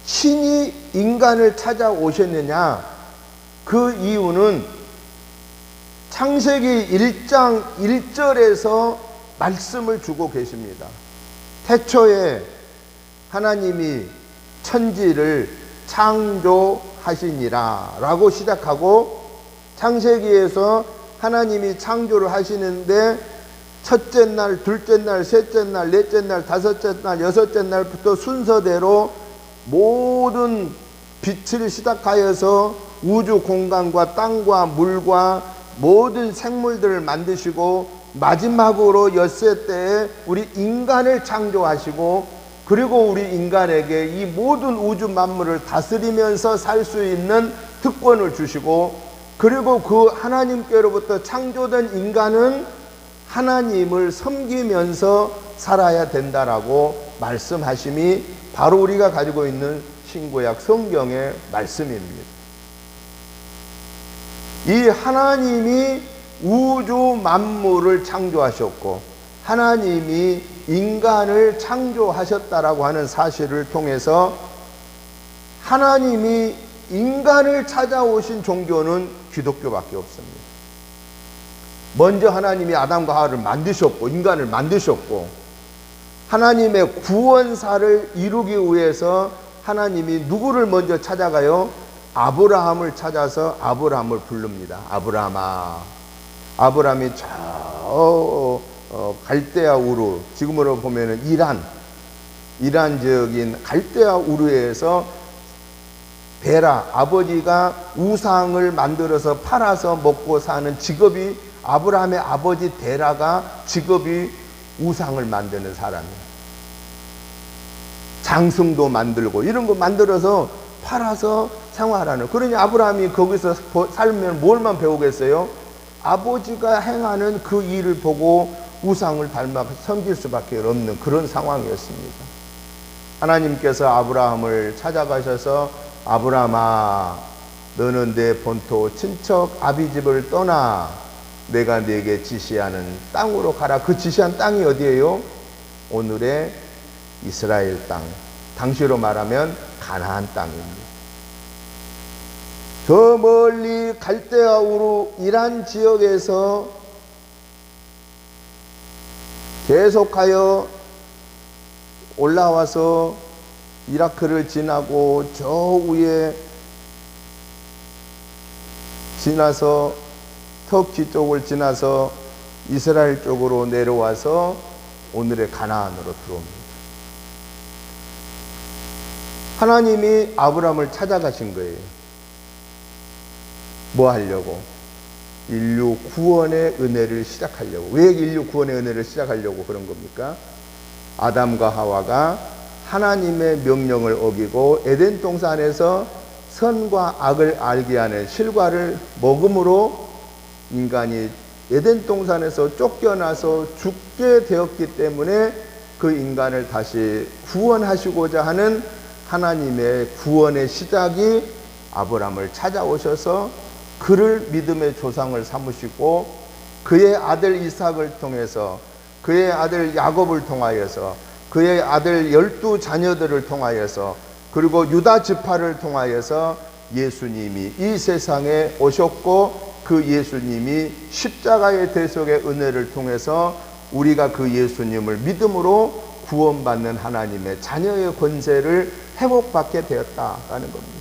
Speaker 1: 신이 인간을 찾아오셨느냐? 그 이유는 창세기 1장 1절에서 말씀을 주고 계십니다. 태초에 하나님이 천지를 창조하시니라 라고 시작하고, 창세기에서 하나님이 창조를 하시는데 첫째 날, 둘째 날, 셋째 날, 넷째 날, 다섯째 날, 여섯째 날부터 순서대로 모든 빛을 시작하여서 우주 공간과 땅과 물과 모든 생물들을 만드시고, 마지막으로 엿새 때에 우리 인간을 창조하시고, 그리고 우리 인간에게 이 모든 우주 만물을 다스리면서 살 수 있는 특권을 주시고, 그리고 그 하나님께로부터 창조된 인간은 하나님을 섬기면서 살아야 된다라고 말씀하심이 바로 우리가 가지고 있는 신구약 성경의 말씀입니다. 이 하나님이 우주 만물을 창조하셨고 하나님이 인간을 창조하셨다라고 하는 사실을 통해서 하나님이 인간을 찾아오신 종교는 기독교밖에 없습니다. 먼저 하나님이 아담과 하와를 만드셨고 인간을 만드셨고, 하나님의 구원사를 이루기 위해서 하나님이 누구를 먼저 찾아가요? 아브라함을 찾아서 아브라함을 부릅니다. 아브라함아. 아브라함이 저 갈대아 우르, 지금으로 보면은 이란 지역인 갈대아 우르에서 베라, 아버지가 우상을 만들어서 팔아서 먹고 사는 직업이, 아브라함의 아버지 데라가 직업이 우상을 만드는 사람이에요. 장승도 만들고 이런 거 만들어서 팔아서 생활하는. 그러니 아브라함이 거기서 살면 뭘만 배우겠어요? 아버지가 행하는 그 일을 보고 우상을 닮아 섬길 수밖에 없는 그런 상황이었습니다. 하나님께서 아브라함을 찾아가셔서 아브라함아, 너는 내 본토 친척 아비집을 떠나 내가 네게 지시하는 땅으로 가라. 그 지시한 땅이 어디예요? 오늘의 이스라엘 땅, 당시로 말하면 가나안 땅입니다. 저 멀리 갈대아 우르 이란 지역에서 계속하여 올라와서 이라크를 지나고 저 위에 지나서 터키 쪽을 지나서 이스라엘 쪽으로 내려와서 오늘의 가나안으로 들어옵니다. 하나님이 아브라함을 찾아가신 거예요. 뭐 하려고? 인류 구원의 은혜를 시작하려고. 왜 인류 구원의 은혜를 시작하려고 그런 겁니까? 아담과 하와가 하나님의 명령을 어기고 에덴 동산에서 선과 악을 알게 하는 실과를 먹음으로 인간이 에덴 동산에서 쫓겨나서 죽게 되었기 때문에 그 인간을 다시 구원하시고자 하는 하나님의 구원의 시작이 아브라함을 찾아오셔서 그를 믿음의 조상을 삼으시고 그의 아들 이삭을 통해서 그의 아들 야곱을 통하여서 그의 아들 12자녀들을 통하여서 그리고 유다 지파를 통하여서 예수님이 이 세상에 오셨고 그 예수님이 십자가의 대속의 은혜를 통해서 우리가 그 예수님을 믿음으로 구원받는 하나님의 자녀의 권세를 회복받게 되었다라는 겁니다.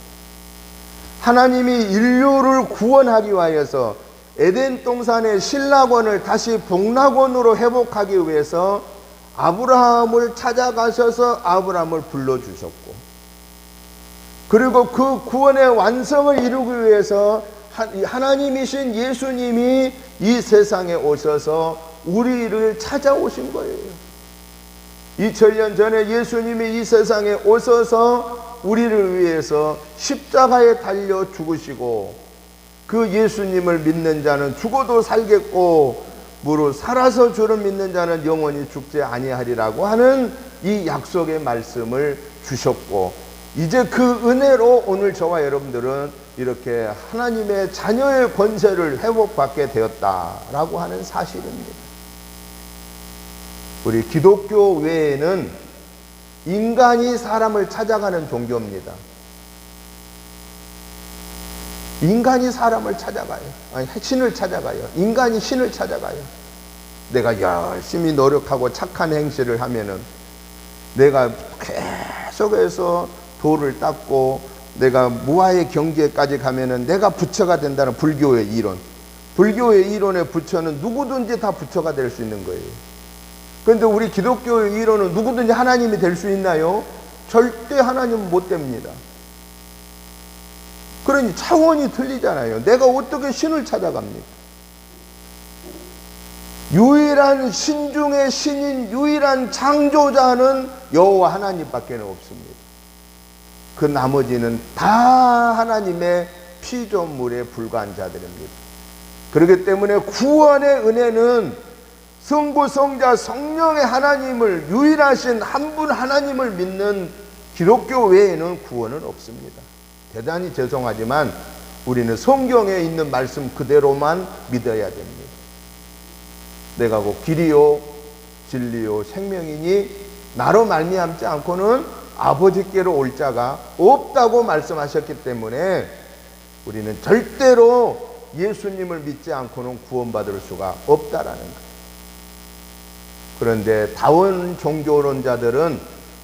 Speaker 1: 하나님이 인류를 구원하기 위하여서 에덴 동산의 신락원을 다시 복락원으로 회복하기 위해서 아브라함을 찾아가셔서 아브라함을 불러주셨고, 그리고 그 구원의 완성을 이루기 위해서 하나님이신 예수님이 이 세상에 오셔서 우리를 찾아오신 거예요. 2000년 전에 예수님이 이 세상에 오셔서 우리를 위해서 십자가에 달려 죽으시고, 그 예수님을 믿는 자는 죽어도 살겠고 무릇 살아서 주를 믿는 자는 영원히 죽지 아니하리라고 하는 이 약속의 말씀을 주셨고, 이제 그 은혜로 오늘 저와 여러분들은 이렇게 하나님의 자녀의 권세를 회복받게 되었다라고 하는 사실입니다. 우리 기독교 외에는 인간이 사람을 찾아가는 종교입니다. 인간이 사람을 찾아가요. 아니, 신을 찾아가요. 인간이 신을 찾아가요. 내가 열심히 노력하고 착한 행실을 하면은, 내가 계속해서 돌을 닦고 내가 무아의 경계까지 가면은 내가 부처가 된다는 불교의 이론. 불교의 이론의 부처는 누구든지 다 부처가 될 수 있는 거예요. 그런데 우리 기독교의 이론은 누구든지 하나님이 될 수 있나요? 절대 하나님은 못 됩니다. 그러니 차원이 틀리잖아요. 내가 어떻게 신을 찾아갑니까? 유일한 신 중의 신인 유일한 창조자는 여호와 하나님밖에 없습니다. 그 나머지는 다 하나님의 피조물에 불과한 자들입니다. 그렇기 때문에 구원의 은혜는 성부, 성자, 성령의 하나님을, 유일하신 한 분 하나님을 믿는 기독교 외에는 구원은 없습니다. 대단히 죄송하지만 우리는 성경에 있는 말씀 그대로만 믿어야 됩니다. 내가 곧 길이요 진리요 생명이니 나로 말미암지 않고는 아버지께로 올 자가 없다고 말씀하셨기 때문에 우리는 절대로 예수님을 믿지 않고는 구원받을 수가 없다라는 거예요. 그런데 다원 종교론자들은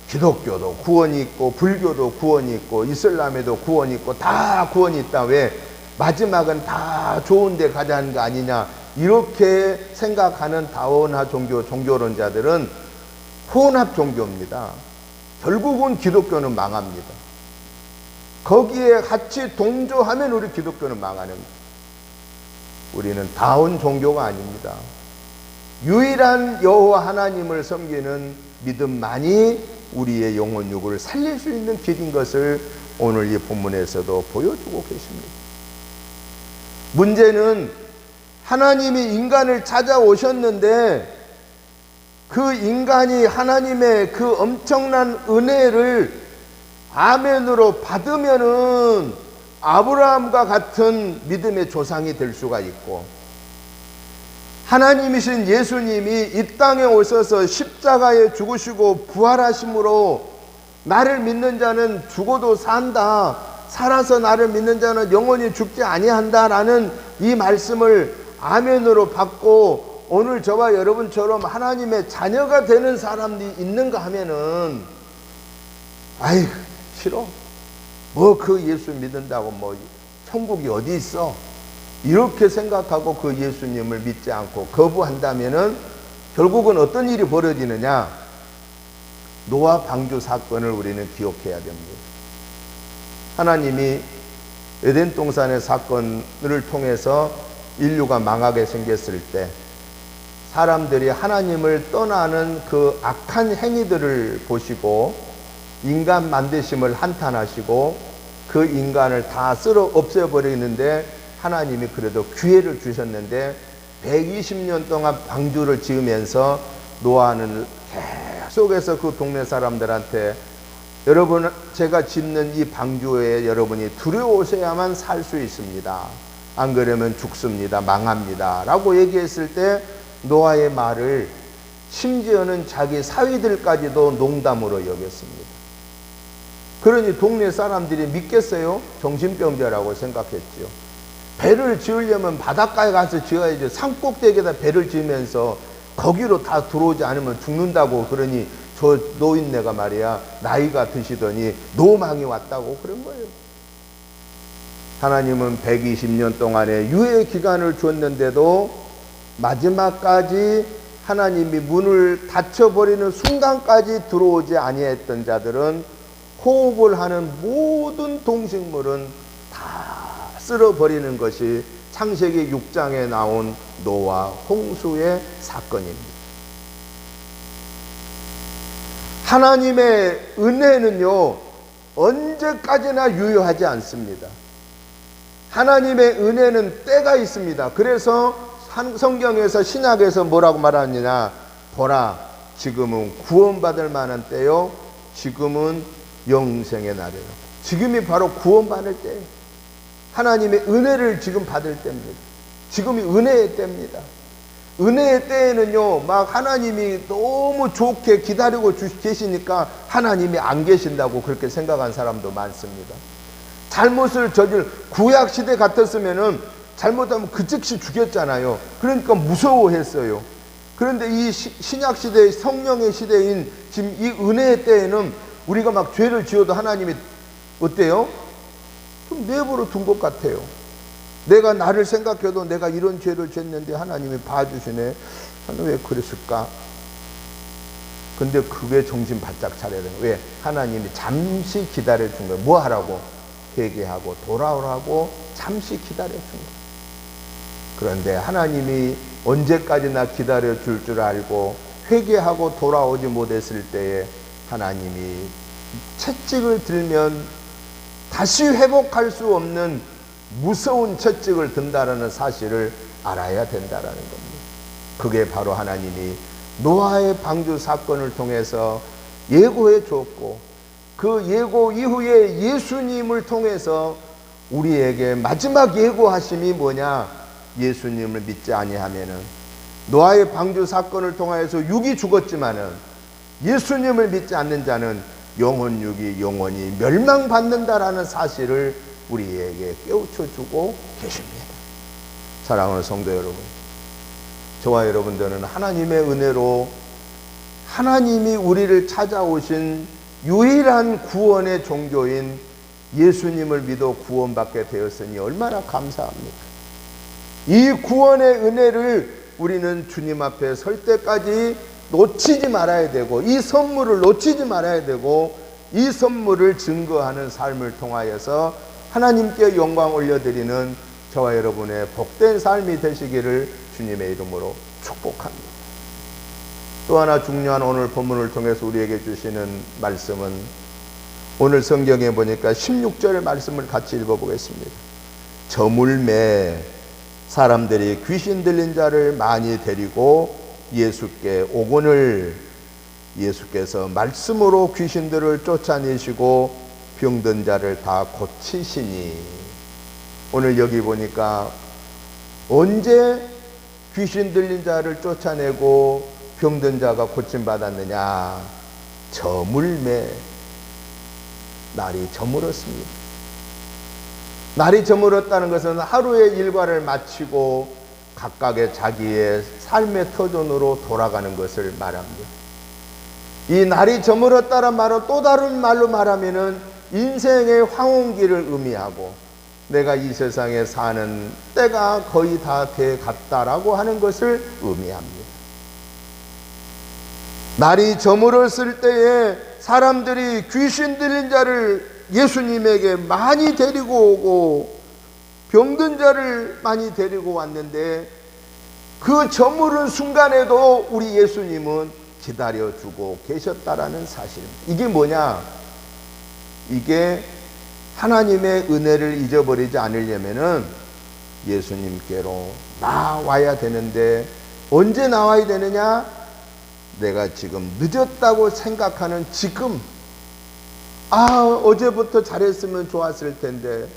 Speaker 1: 기독교도 구원이 있고 불교도 구원이 있고 이슬람에도 구원이 있고 다 구원이 있다, 왜 마지막은 다 좋은 데 가자는 거 아니냐, 이렇게 생각하는 다원화 종교론자들은 혼합 종교입니다. 결국은 기독교는 망합니다. 거기에 같이 동조하면 우리 기독교는 망하는 거예요. 우리는 다원 종교가 아닙니다. 유일한 여호와 하나님을 섬기는 믿음만이 우리의 영혼 육을 살릴 수 있는 길인 것을 오늘 이 본문에서도 보여주고 계십니다. 문제는 하나님이 인간을 찾아오셨는데 그 인간이 하나님의 그 엄청난 은혜를 아멘으로 받으면은 아브라함과 같은 믿음의 조상이 될 수가 있고, 하나님이신 예수님이 이 땅에 오셔서 십자가에 죽으시고 부활하심으로 나를 믿는 자는 죽어도 산다. 살아서 나를 믿는 자는 영원히 죽지 아니한다라는 이 말씀을 아멘으로 받고 오늘 저와 여러분처럼 하나님의 자녀가 되는 사람들이 있는가 하면은 아이 싫어. 뭐 그 예수 믿는다고 뭐 천국이 어디 있어? 이렇게 생각하고 그 예수님을 믿지 않고 거부한다면은 결국은 어떤 일이 벌어지느냐? 노아 방주 사건을 우리는 기억해야 됩니다. 하나님이 에덴 동산의 사건을 통해서 인류가 망하게 생겼을 때 사람들이 하나님을 떠나는 그 악한 행위들을 보시고 인간 만드심을 한탄하시고 그 인간을 다 쓸어 없애버리는데 하나님이 그래도 기회를 주셨는데 120년 동안 방주를 지으면서 노아는 계속해서 그 동네 사람들한테 여러분 제가 짓는 이 방주에 여러분이 들어오셔야만 살 수 있습니다. 안 그러면 죽습니다. 망합니다. 라고 얘기했을 때 노아의 말을 심지어는 자기 사위들까지도 농담으로 여겼습니다. 그러니 동네 사람들이 믿겠어요? 정신병자라고 생각했죠. 배를 지으려면 바닷가에 가서 지어야지. 산꼭대기에다 배를 지으면서 거기로 다 들어오지 않으면 죽는다고. 그러니 저 노인네가 말이야 나이가 드시더니 노망이 왔다고 그런 거예요. 하나님은 120년 동안의 유예 기간을 줬는데도 마지막까지 하나님이 문을 닫혀버리는 순간까지 들어오지 아니했던 자들은 호흡을 하는 모든 동식물은 다 쓸어버리는 것이 창세기 6장에 나온 노아 홍수의 사건입니다. 하나님의 은혜는요 언제까지나 유효하지 않습니다. 하나님의 은혜는 때가 있습니다. 그래서 성경에서 신약에서 뭐라고 말하느냐, 보라 지금은 구원받을 만한 때요 지금은 영생의 날이에요. 지금이 바로 구원받을 때예요. 하나님의 은혜를 지금 받을 때입니다. 지금이 은혜의 때입니다. 은혜의 때에는요 막 하나님이 너무 좋게 기다리고 계시니까 하나님이 안 계신다고 그렇게 생각한 사람도 많습니다. 잘못을 저질 구약시대 같았으면은 잘못하면 그 즉시 죽였잖아요. 그러니까 무서워했어요. 그런데 이 신약시대의 성령의 시대인 지금 이 은혜의 때에는 우리가 막 죄를 지어도 하나님이 어때요? 좀 내버려 둔 것 같아요. 내가 나를 생각해도 내가 이런 죄를 지었는데 하나님이 봐주시네. 하나님 왜 그랬을까? 근데 그게 정신 바짝 차려야 돼요. 왜? 하나님이 잠시 기다려준 거예요. 뭐 하라고? 회개하고 돌아오라고 잠시 기다려준 거예요. 그런데 하나님이 언제까지나 기다려줄 줄 알고 회개하고 돌아오지 못했을 때에 하나님이 채찍을 들면 다시 회복할 수 없는 무서운 채찍을 든다라는 사실을 알아야 된다라는 겁니다. 그게 바로 하나님이 노아의 방주 사건을 통해서 예고해 줬고 그 예고 이후에 예수님을 통해서 우리에게 마지막 예고하심이 뭐냐? 예수님을 믿지 아니하면은 노아의 방주 사건을 통하여서 육이 죽었지만은 예수님을 믿지 않는 자는 영혼 육이 영원히 멸망받는다라는 사실을 우리에게 깨우쳐 주고 계십니다. 사랑하는 성도 여러분, 저와 여러분들은 하나님의 은혜로 하나님이 우리를 찾아오신 유일한 구원의 종교인 예수님을 믿어 구원받게 되었으니 얼마나 감사합니까? 이 구원의 은혜를 우리는 주님 앞에 설 때까지 놓치지 말아야 되고 이 선물을 놓치지 말아야 되고 이 선물을 증거하는 삶을 통하여서 하나님께 영광 올려드리는 저와 여러분의 복된 삶이 되시기를 주님의 이름으로 축복합니다. 또 하나 중요한 오늘 본문을 통해서 우리에게 주시는 말씀은 오늘 성경에 보니까 16절 말씀을 같이 읽어보겠습니다. 저물매 사람들이 귀신 들린 자를 많이 데리고 예수께 오거늘 예수께서 말씀으로 귀신들을 쫓아내시고 병든 자를 다 고치시니. 오늘 여기 보니까 언제 귀신 들린 자를 쫓아내고 병든 자가 고침받았느냐? 저물매 날이 저물었습니다. 날이 저물었다는 것은 하루의 일과를 마치고 각각의 자기의 삶의 터전으로 돌아가는 것을 말합니다. 이 날이 저물었다는 말은 또 다른 말로 말하면은 인생의 황혼기를 의미하고 내가 이 세상에 사는 때가 거의 다 돼 갔다라고 하는 것을 의미합니다. 날이 저물었을 때에 사람들이 귀신 들린 자를 예수님에게 많이 데리고 오고 병든 자를 많이 데리고 왔는데 그 저물은 순간에도 우리 예수님은 기다려주고 계셨다라는 사실입니다. 이게 뭐냐? 이게 하나님의 은혜를 잊어버리지 않으려면은 예수님께로 나와야 되는데 언제 나와야 되느냐? 내가 지금 늦었다고 생각하는 지금, 어제부터 잘했으면 좋았을 텐데,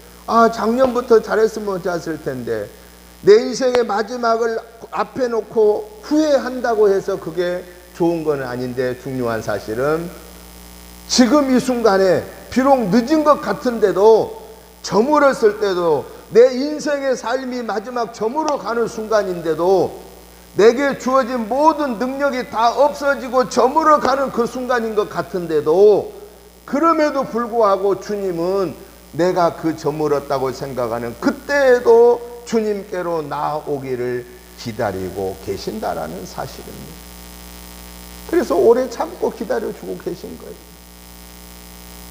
Speaker 1: 작년부터 잘했으면 좋았을 텐데, 내 인생의 마지막을 앞에 놓고 후회한다고 해서 그게 좋은 건 아닌데, 중요한 사실은 지금 이 순간에 비록 늦은 것 같은데도, 저물었을 때도, 내 인생의 삶이 마지막 저물어 가는 순간인데도 내게 주어진 모든 능력이 다 없어지고 저물어 가는 그 순간인 것 같은데도, 그럼에도 불구하고 주님은 내가 그 저물었다고 생각하는 그때에도 주님께로 나오기를 기다리고 계신다라는 사실입니다. 그래서 오래 참고 기다려주고 계신 거예요.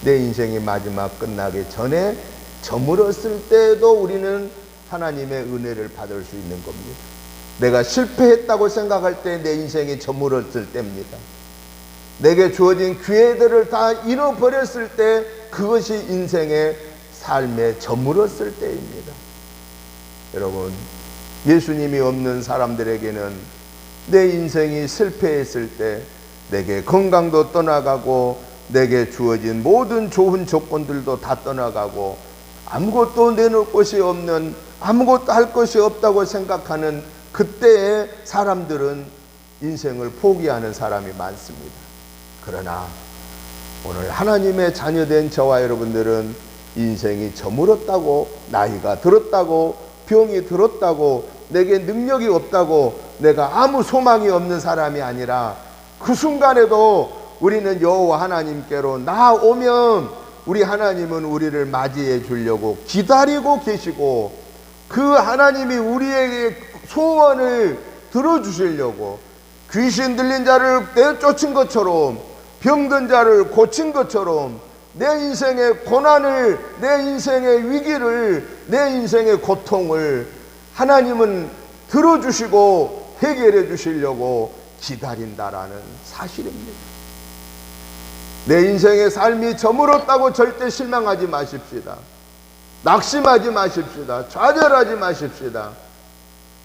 Speaker 1: 내 인생이 마지막 끝나기 전에 저물었을 때에도 우리는 하나님의 은혜를 받을 수 있는 겁니다. 내가 실패했다고 생각할 때 내 인생이 저물었을 때입니다. 내게 주어진 기회들을 다 잃어버렸을 때 그것이 인생의 삶에 저물었을 때입니다. 여러분, 예수님이 없는 사람들에게는 내 인생이 실패했을 때 내게 건강도 떠나가고 내게 주어진 모든 좋은 조건들도 다 떠나가고 아무것도 내놓을 것이 없는, 아무것도 할 것이 없다고 생각하는 그때의 사람들은 인생을 포기하는 사람이 많습니다. 그러나 오늘 하나님의 자녀된 저와 여러분들은 인생이 저물었다고, 나이가 들었다고, 병이 들었다고, 내게 능력이 없다고, 내가 아무 소망이 없는 사람이 아니라 그 순간에도 우리는 여호와 하나님께로 나오면 우리 하나님은 우리를 맞이해 주려고 기다리고 계시고 그 하나님이 우리에게 소원을 들어주시려고 귀신 들린 자를 내쫓은 것처럼 병든 자를 고친 것처럼 내 인생의 고난을, 내 인생의 위기를, 내 인생의 고통을 하나님은 들어주시고 해결해 주시려고 기다린다라는 사실입니다. 내 인생의 삶이 저물었다고 절대 실망하지 마십시다. 낙심하지 마십시다. 좌절하지 마십시다.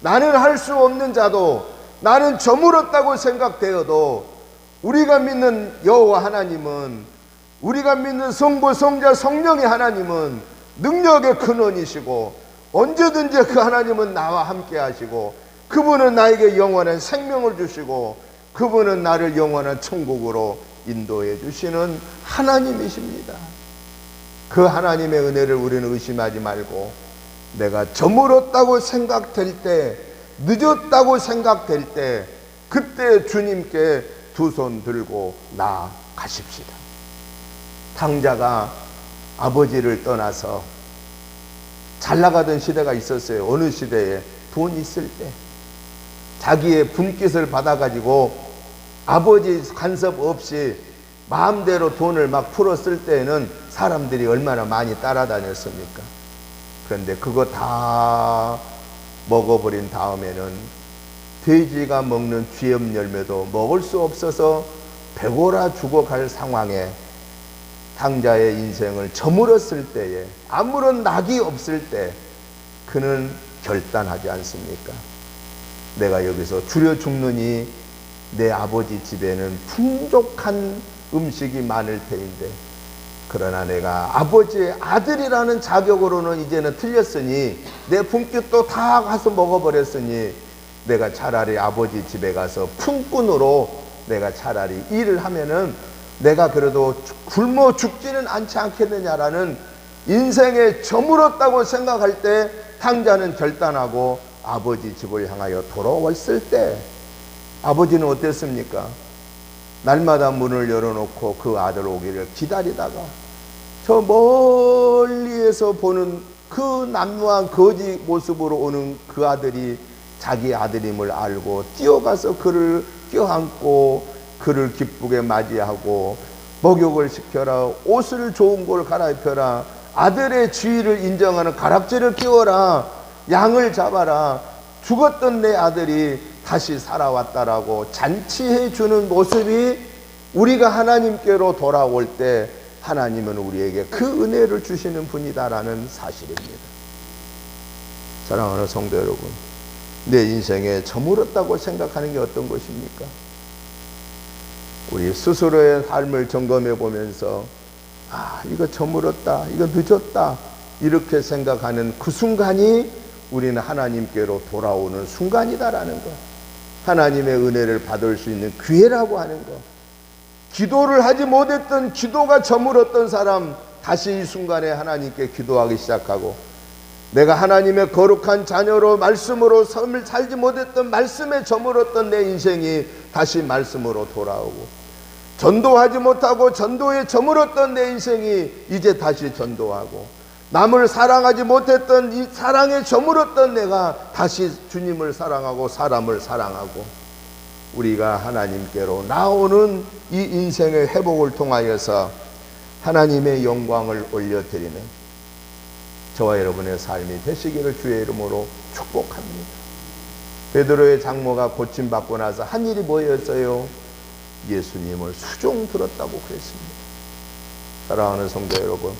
Speaker 1: 나는 할 수 없는 자도, 나는 저물었다고 생각되어도 우리가 믿는 여호와 하나님은, 우리가 믿는 성부, 성자, 성령의 하나님은 능력의 근원이시고 언제든지 그 하나님은 나와 함께 하시고 그분은 나에게 영원한 생명을 주시고 그분은 나를 영원한 천국으로 인도해 주시는 하나님이십니다. 그 하나님의 은혜를 우리는 의심하지 말고 내가 저물었다고 생각될 때, 늦었다고 생각될 때 그때 주님께 두 손 들고 나아가십시다. 탕자가 아버지를 떠나서 잘 나가던 시대가 있었어요. 어느 시대에 돈 있을 때 자기의 분깃을 받아가지고 아버지 간섭 없이 마음대로 돈을 막 풀어 쓸 때에는 사람들이 얼마나 많이 따라다녔습니까? 그런데 그거 다 먹어버린 다음에는 돼지가 먹는 쥐염 열매도 먹을 수 없어서 배고라 죽어갈 상황에 탕자의 인생을 저물었을 때에, 아무런 낙이 없을 때 그는 결단하지 않습니까? 내가 여기서 줄여 죽느니 내 아버지 집에는 풍족한 음식이 많을 테인데, 그러나 내가 아버지의 아들이라는 자격으로는 이제는 틀렸으니 내 분깃도 다 가서 먹어버렸으니 내가 차라리 아버지 집에 가서 품꾼으로 내가 차라리 일을 하면은 내가 그래도 굶어 죽지는 않지 않겠느냐라는 인생에 저물었다고 생각할 때 탕자는 결단하고 아버지 집을 향하여 돌아왔을 때 아버지는 어땠습니까? 날마다 문을 열어놓고 그 아들 오기를 기다리다가 저 멀리에서 보는 그 남루한 거지 모습으로 오는 그 아들이 자기 아들임을 알고 뛰어가서 그를 껴안고 그를 기쁘게 맞이하고 목욕을 시켜라, 옷을 좋은 걸 갈아입혀라, 아들의 지위를 인정하는 가락지를 끼워라, 양을 잡아라, 죽었던 내 아들이 다시 살아왔다라고 잔치해 주는 모습이 우리가 하나님께로 돌아올 때 하나님은 우리에게 그 은혜를 주시는 분이다라는 사실입니다. 사랑하는 성도 여러분, 내 인생에 저물었다고 생각하는 게 어떤 것입니까? 우리 스스로의 삶을 점검해 보면서 이거 저물었다, 이거 늦었다 이렇게 생각하는 그 순간이 우리는 하나님께로 돌아오는 순간이다라는 것, 하나님의 은혜를 받을 수 있는 기회라고 하는 것. 기도를 하지 못했던, 기도가 저물었던 사람 다시 이 순간에 하나님께 기도하기 시작하고, 내가 하나님의 거룩한 자녀로 말씀으로 삶을 살지 못했던, 말씀에 저물었던 내 인생이 다시 말씀으로 돌아오고, 전도하지 못하고 전도에 저물었던 내 인생이 이제 다시 전도하고, 남을 사랑하지 못했던 이 사랑에 저물었던 내가 다시 주님을 사랑하고 사람을 사랑하고, 우리가 하나님께로 나오는 이 인생의 회복을 통하여서 하나님의 영광을 올려드리는 저와 여러분의 삶이 되시기를 주의 이름으로 축복합니다. 베드로의 장모가 고침받고 나서 한 일이 뭐였어요? 예수님을 수종 들었다고 그랬습니다. 사랑하는 성도 여러분,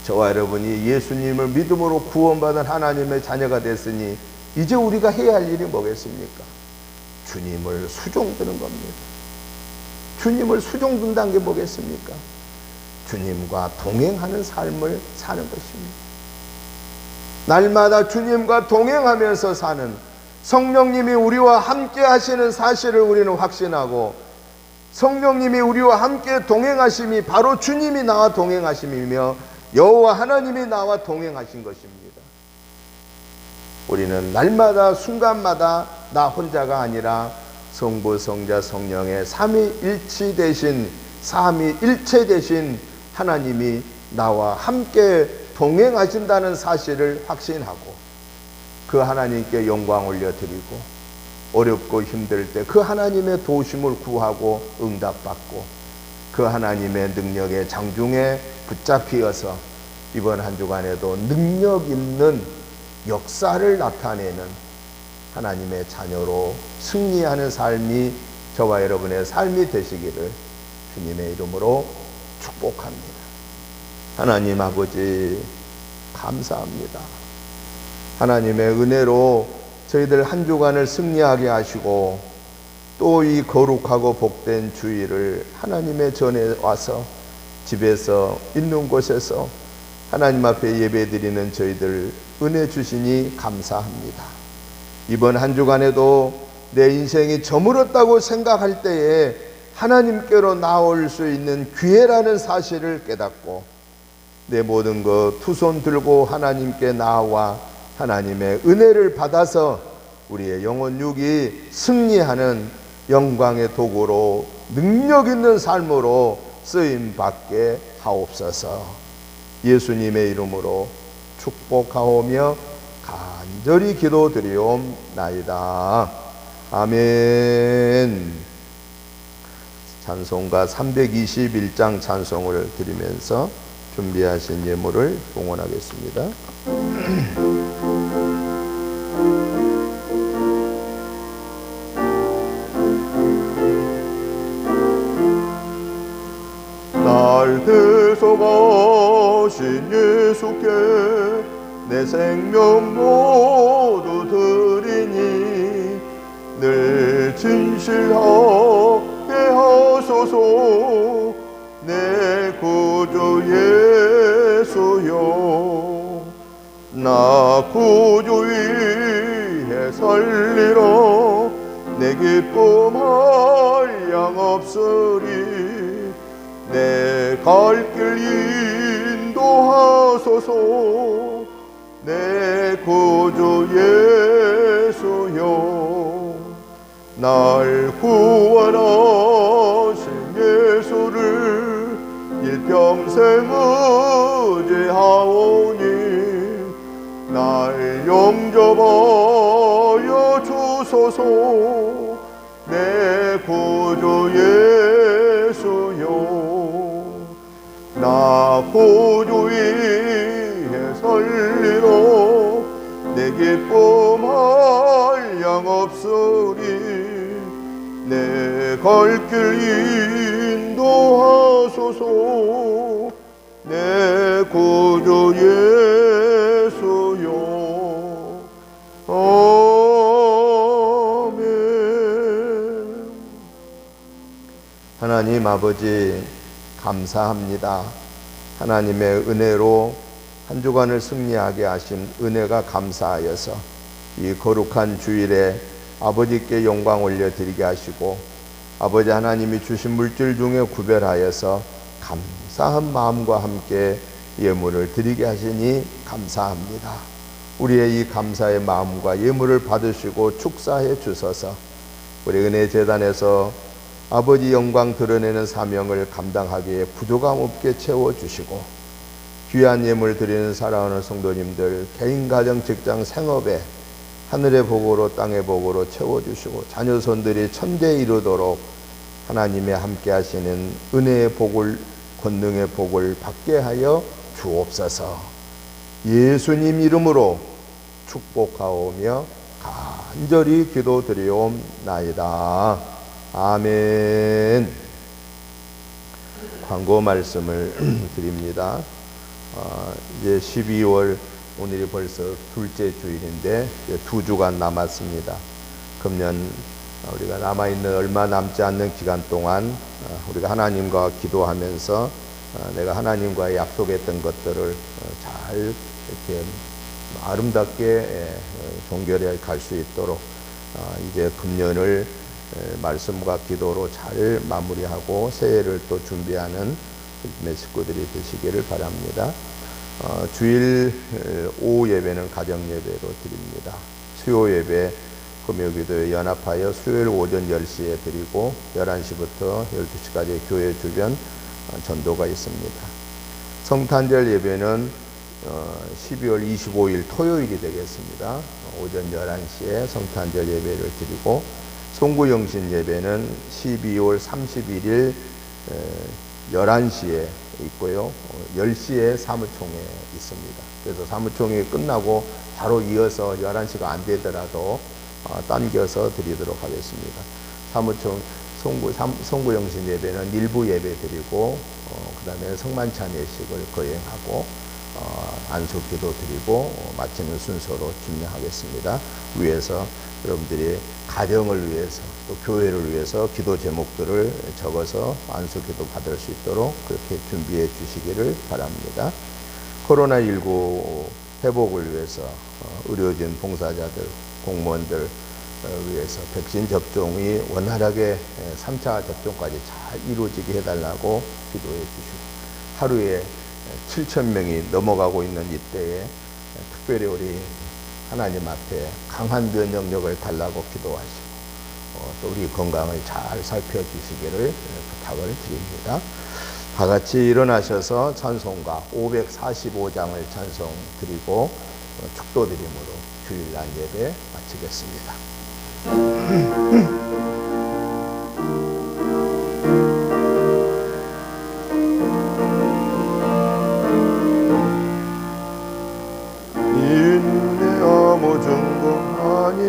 Speaker 1: 저와 여러분이 예수님을 믿음으로 구원받은 하나님의 자녀가 됐으니 이제 우리가 해야 할 일이 뭐겠습니까? 주님을 수종드는 겁니다. 주님을 수종든다는 게 뭐겠습니까? 주님과 동행하는 삶을 사는 것입니다. 날마다 주님과 동행하면서 사는, 성령님이 우리와 함께 하시는 사실을 우리는 확신하고, 성령님이 우리와 함께 동행하심이 바로 주님이 나와 동행하심이며 여호와 하나님이 나와 동행하신 것입니다. 우리는 날마다 순간마다 나 혼자가 아니라 성부, 성자, 성령의 삼위일체 되신 하나님이 나와 함께 동행하신다는 사실을 확신하고, 그 하나님께 영광 올려드리고, 어렵고 힘들 때 그 하나님의 도우심을 구하고 응답받고, 그 하나님의 능력의 장중에 붙잡히어서 이번 한 주간에도 능력 있는 역사를 나타내는 하나님의 자녀로 승리하는 삶이 저와 여러분의 삶이 되시기를 주님의 이름으로 축복합니다. 하나님 아버지 감사합니다. 하나님의 은혜로 저희들 한 주간을 승리하게 하시고, 또 이 거룩하고 복된 주일을 하나님의 전에 와서 집에서 있는 곳에서 하나님 앞에 예배드리는 저희들 은혜 주시니 감사합니다. 이번 한 주간에도 내 인생이 저물었다고 생각할 때에 하나님께로 나올 수 있는 기회라는 사실을 깨닫고, 내 모든 것 두 손 들고 하나님께 나와 하나님의 은혜를 받아서 우리의 영혼 육이 승리하는 영광의 도구로 능력 있는 삶으로 쓰임 받게 하옵소서. 예수님의 이름으로 축복하오며 간절히 기도드리옵나이다. 아멘. 찬송가 321장 찬송을 드리면서 준비하신 예물을 봉헌하겠습니다. 날 대속하신 예수께 내 생명 모두 드리니 늘 진실하게 하소서. 내 구주 예수여, 나 구주 위에 살리라. 내 기쁨 한량 없으리. 내 갈 길 인도하소서. 내 구주 예수여, 날 구원하신 예수를 일평생 의지하오니 날 영접하여 주소서. 내 구주 예수여, 나 구주 위에 설리로 내 기쁨 한량없으리. 내 갈 길 인도하소서. 내 구주 예수여. 아멘. 하나님 아버지 감사합니다. 하나님의 은혜로 한 주간을 승리하게 하신 은혜가 감사하여서 이 거룩한 주일에 아버지께 영광 올려드리게 하시고, 아버지 하나님이 주신 물질 중에 구별하여서 감사한 마음과 함께 예물을 드리게 하시니 감사합니다. 우리의 이 감사의 마음과 예물을 받으시고 축사해 주셔서 우리 은혜재단에서 아버지 영광 드러내는 사명을 감당하기에 부족함 없게 채워주시고, 귀한 예물 드리는 사랑하는 성도님들 개인, 가정, 직장, 생업에 하늘의 복으로 땅의 복으로 채워주시고, 자녀손들이 천대에 이르도록 하나님의 함께 하시는 은혜의 복을, 권능의 복을 받게 하여 주옵소서. 예수님 이름으로 축복하오며 간절히 기도드리옵나이다. 아멘. 광고 말씀을 드립니다. 이제 12월, 오늘이 벌써 둘째 주일인데 2주간 남았습니다. 금년 우리가 남아있는 얼마 남지 않는 기간 동안 우리가 하나님과 기도하면서 내가 하나님과 약속했던 것들을 잘 이렇게 아름답게 종결해 갈 수 있도록 이제 금년을 말씀과 기도로 잘 마무리하고 새해를 또 준비하는 내 식구들이 되시기를 바랍니다. 주일 오후 예배는 가정 예배로 드립니다. 수요 예배 금요기도에 연합하여 수요일 오전 10시에 드리고 11시부터 12시까지 교회 주변 전도가 있습니다. 성탄절 예배는 12월 25일 토요일이 되겠습니다. 오전 11시에 성탄절 예배를 드리고, 송구영신 예배는 12월 31일 11시에 있고요. 10시에 사무총회 있습니다. 그래서 사무총회 끝나고 바로 이어서 11시가 안 되더라도 당겨서 드리도록 하겠습니다. 송구영신 예배는 일부 예배 드리고, 그 다음에 성만찬 예식을 거행하고, 안수기도 드리고 마치는 순서로 진행하겠습니다. 위에서 여러분들이 가정을 위해서 또 교회를 위해서 기도 제목들을 적어서 안수기도 받을 수 있도록 그렇게 준비해 주시기를 바랍니다. 코로나19 회복을 위해서 의료진, 봉사자들, 공무원들 위해서 백신 접종이 원활하게 3차 접종까지 잘 이루어지게 해달라고 기도해 주시고, 하루에 7,000명이 넘어가고 있는 이때에 특별히 우리 하나님 앞에 강한 면역력을 달라고 기도하시고, 또 우리 건강을 잘 살펴주시기를 부탁을 드립니다. 다 같이 일어나셔서 찬송가 545장을 찬송 드리고 축도드림으로 주일날 예배 마치겠습니다.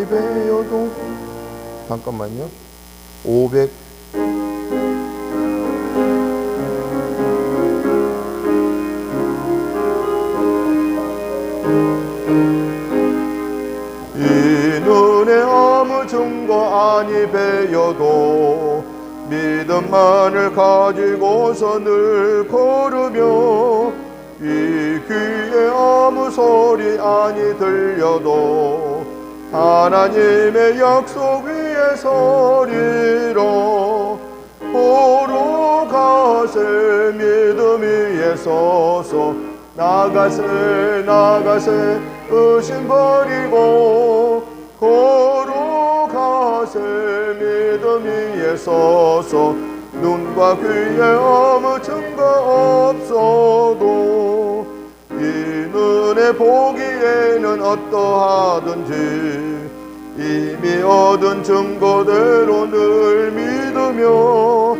Speaker 1: 배워도 잠깐만요. 500 이 눈에 아무 증거 아니 배워도 믿음만을 가지고서 늘 걸으며, 이 귀에 아무 소리 아니 들려도 하나님의 약속 위에 서리라. 걸어가세 믿음 위에 서서 나가세 의심 버리고 걸어가세 믿음 위에 서서 눈과 귀에 아무 증거 없어도 이 눈에 보기에는 어떠하든지 이미 얻은 증거대로 늘 믿으며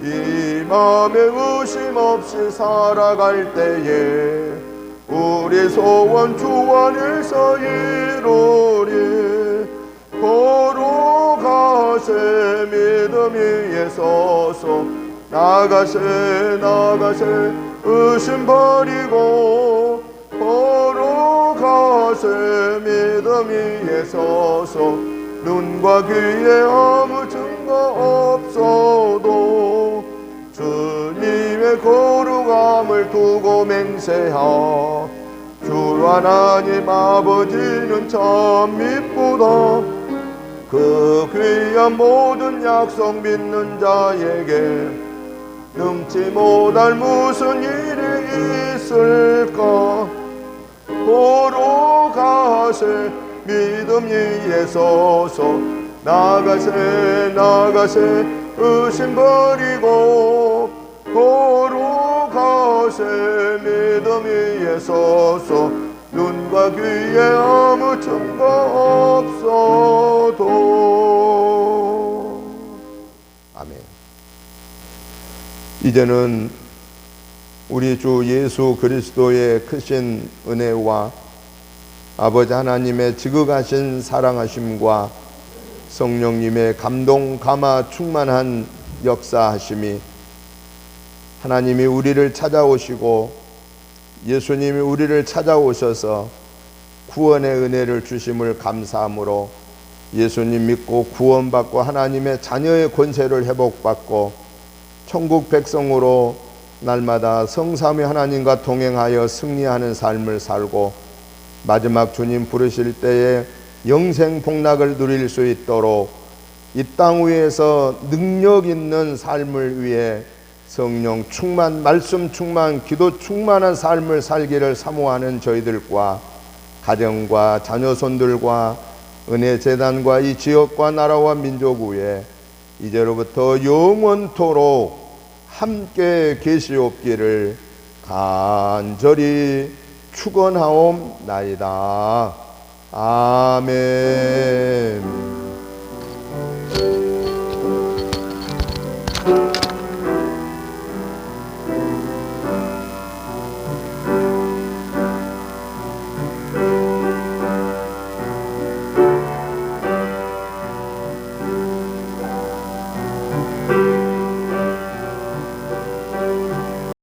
Speaker 1: 이 마음에 의심 없이 살아갈 때에 우리 소원 주 안에서 이루리. 걸어가세 믿음 위에 서서 나가세 의심 버리고 걸어가세 믿음 위에 서서 눈과 귀에 아무 증거 없어도 주님의 거룩함을 두고 맹세하. 주 하나님 아버지는 참 미쁘다. 그 귀한 모든 약속 믿는 자에게 능치 못할 무슨 일이 있을까. 걸어가세 믿음 위에 서서 나가세 의심 버리고 걸어가세 믿음 위에 서서 눈과 귀에 아무 증거 없어도. 아멘. 이제는 우리 주 예수 그리스도의 크신 은혜와 아버지 하나님의 지극하신 사랑하심과 성령님의 감동 감화 충만한 역사하심이 하나님이 우리를 찾아오시고 예수님이 우리를 찾아오셔서 구원의 은혜를 주심을 감사함으로 예수님 믿고 구원받고 하나님의 자녀의 권세를 회복받고 천국 백성으로 날마다 성삼위 하나님과 동행하여 승리하는 삶을 살고 마지막 주님 부르실 때에 영생 복락을 누릴 수 있도록 이 땅 위에서 능력 있는 삶을 위해 성령 충만, 말씀 충만, 기도 충만한 삶을 살기를 사모하는 저희들과 가정과 자녀손들과 은혜재단과 이 지역과 나라와 민족 위에 이제로부터 영원토록 함께 계시옵기를 간절히 축원하옵나이다. 아멘.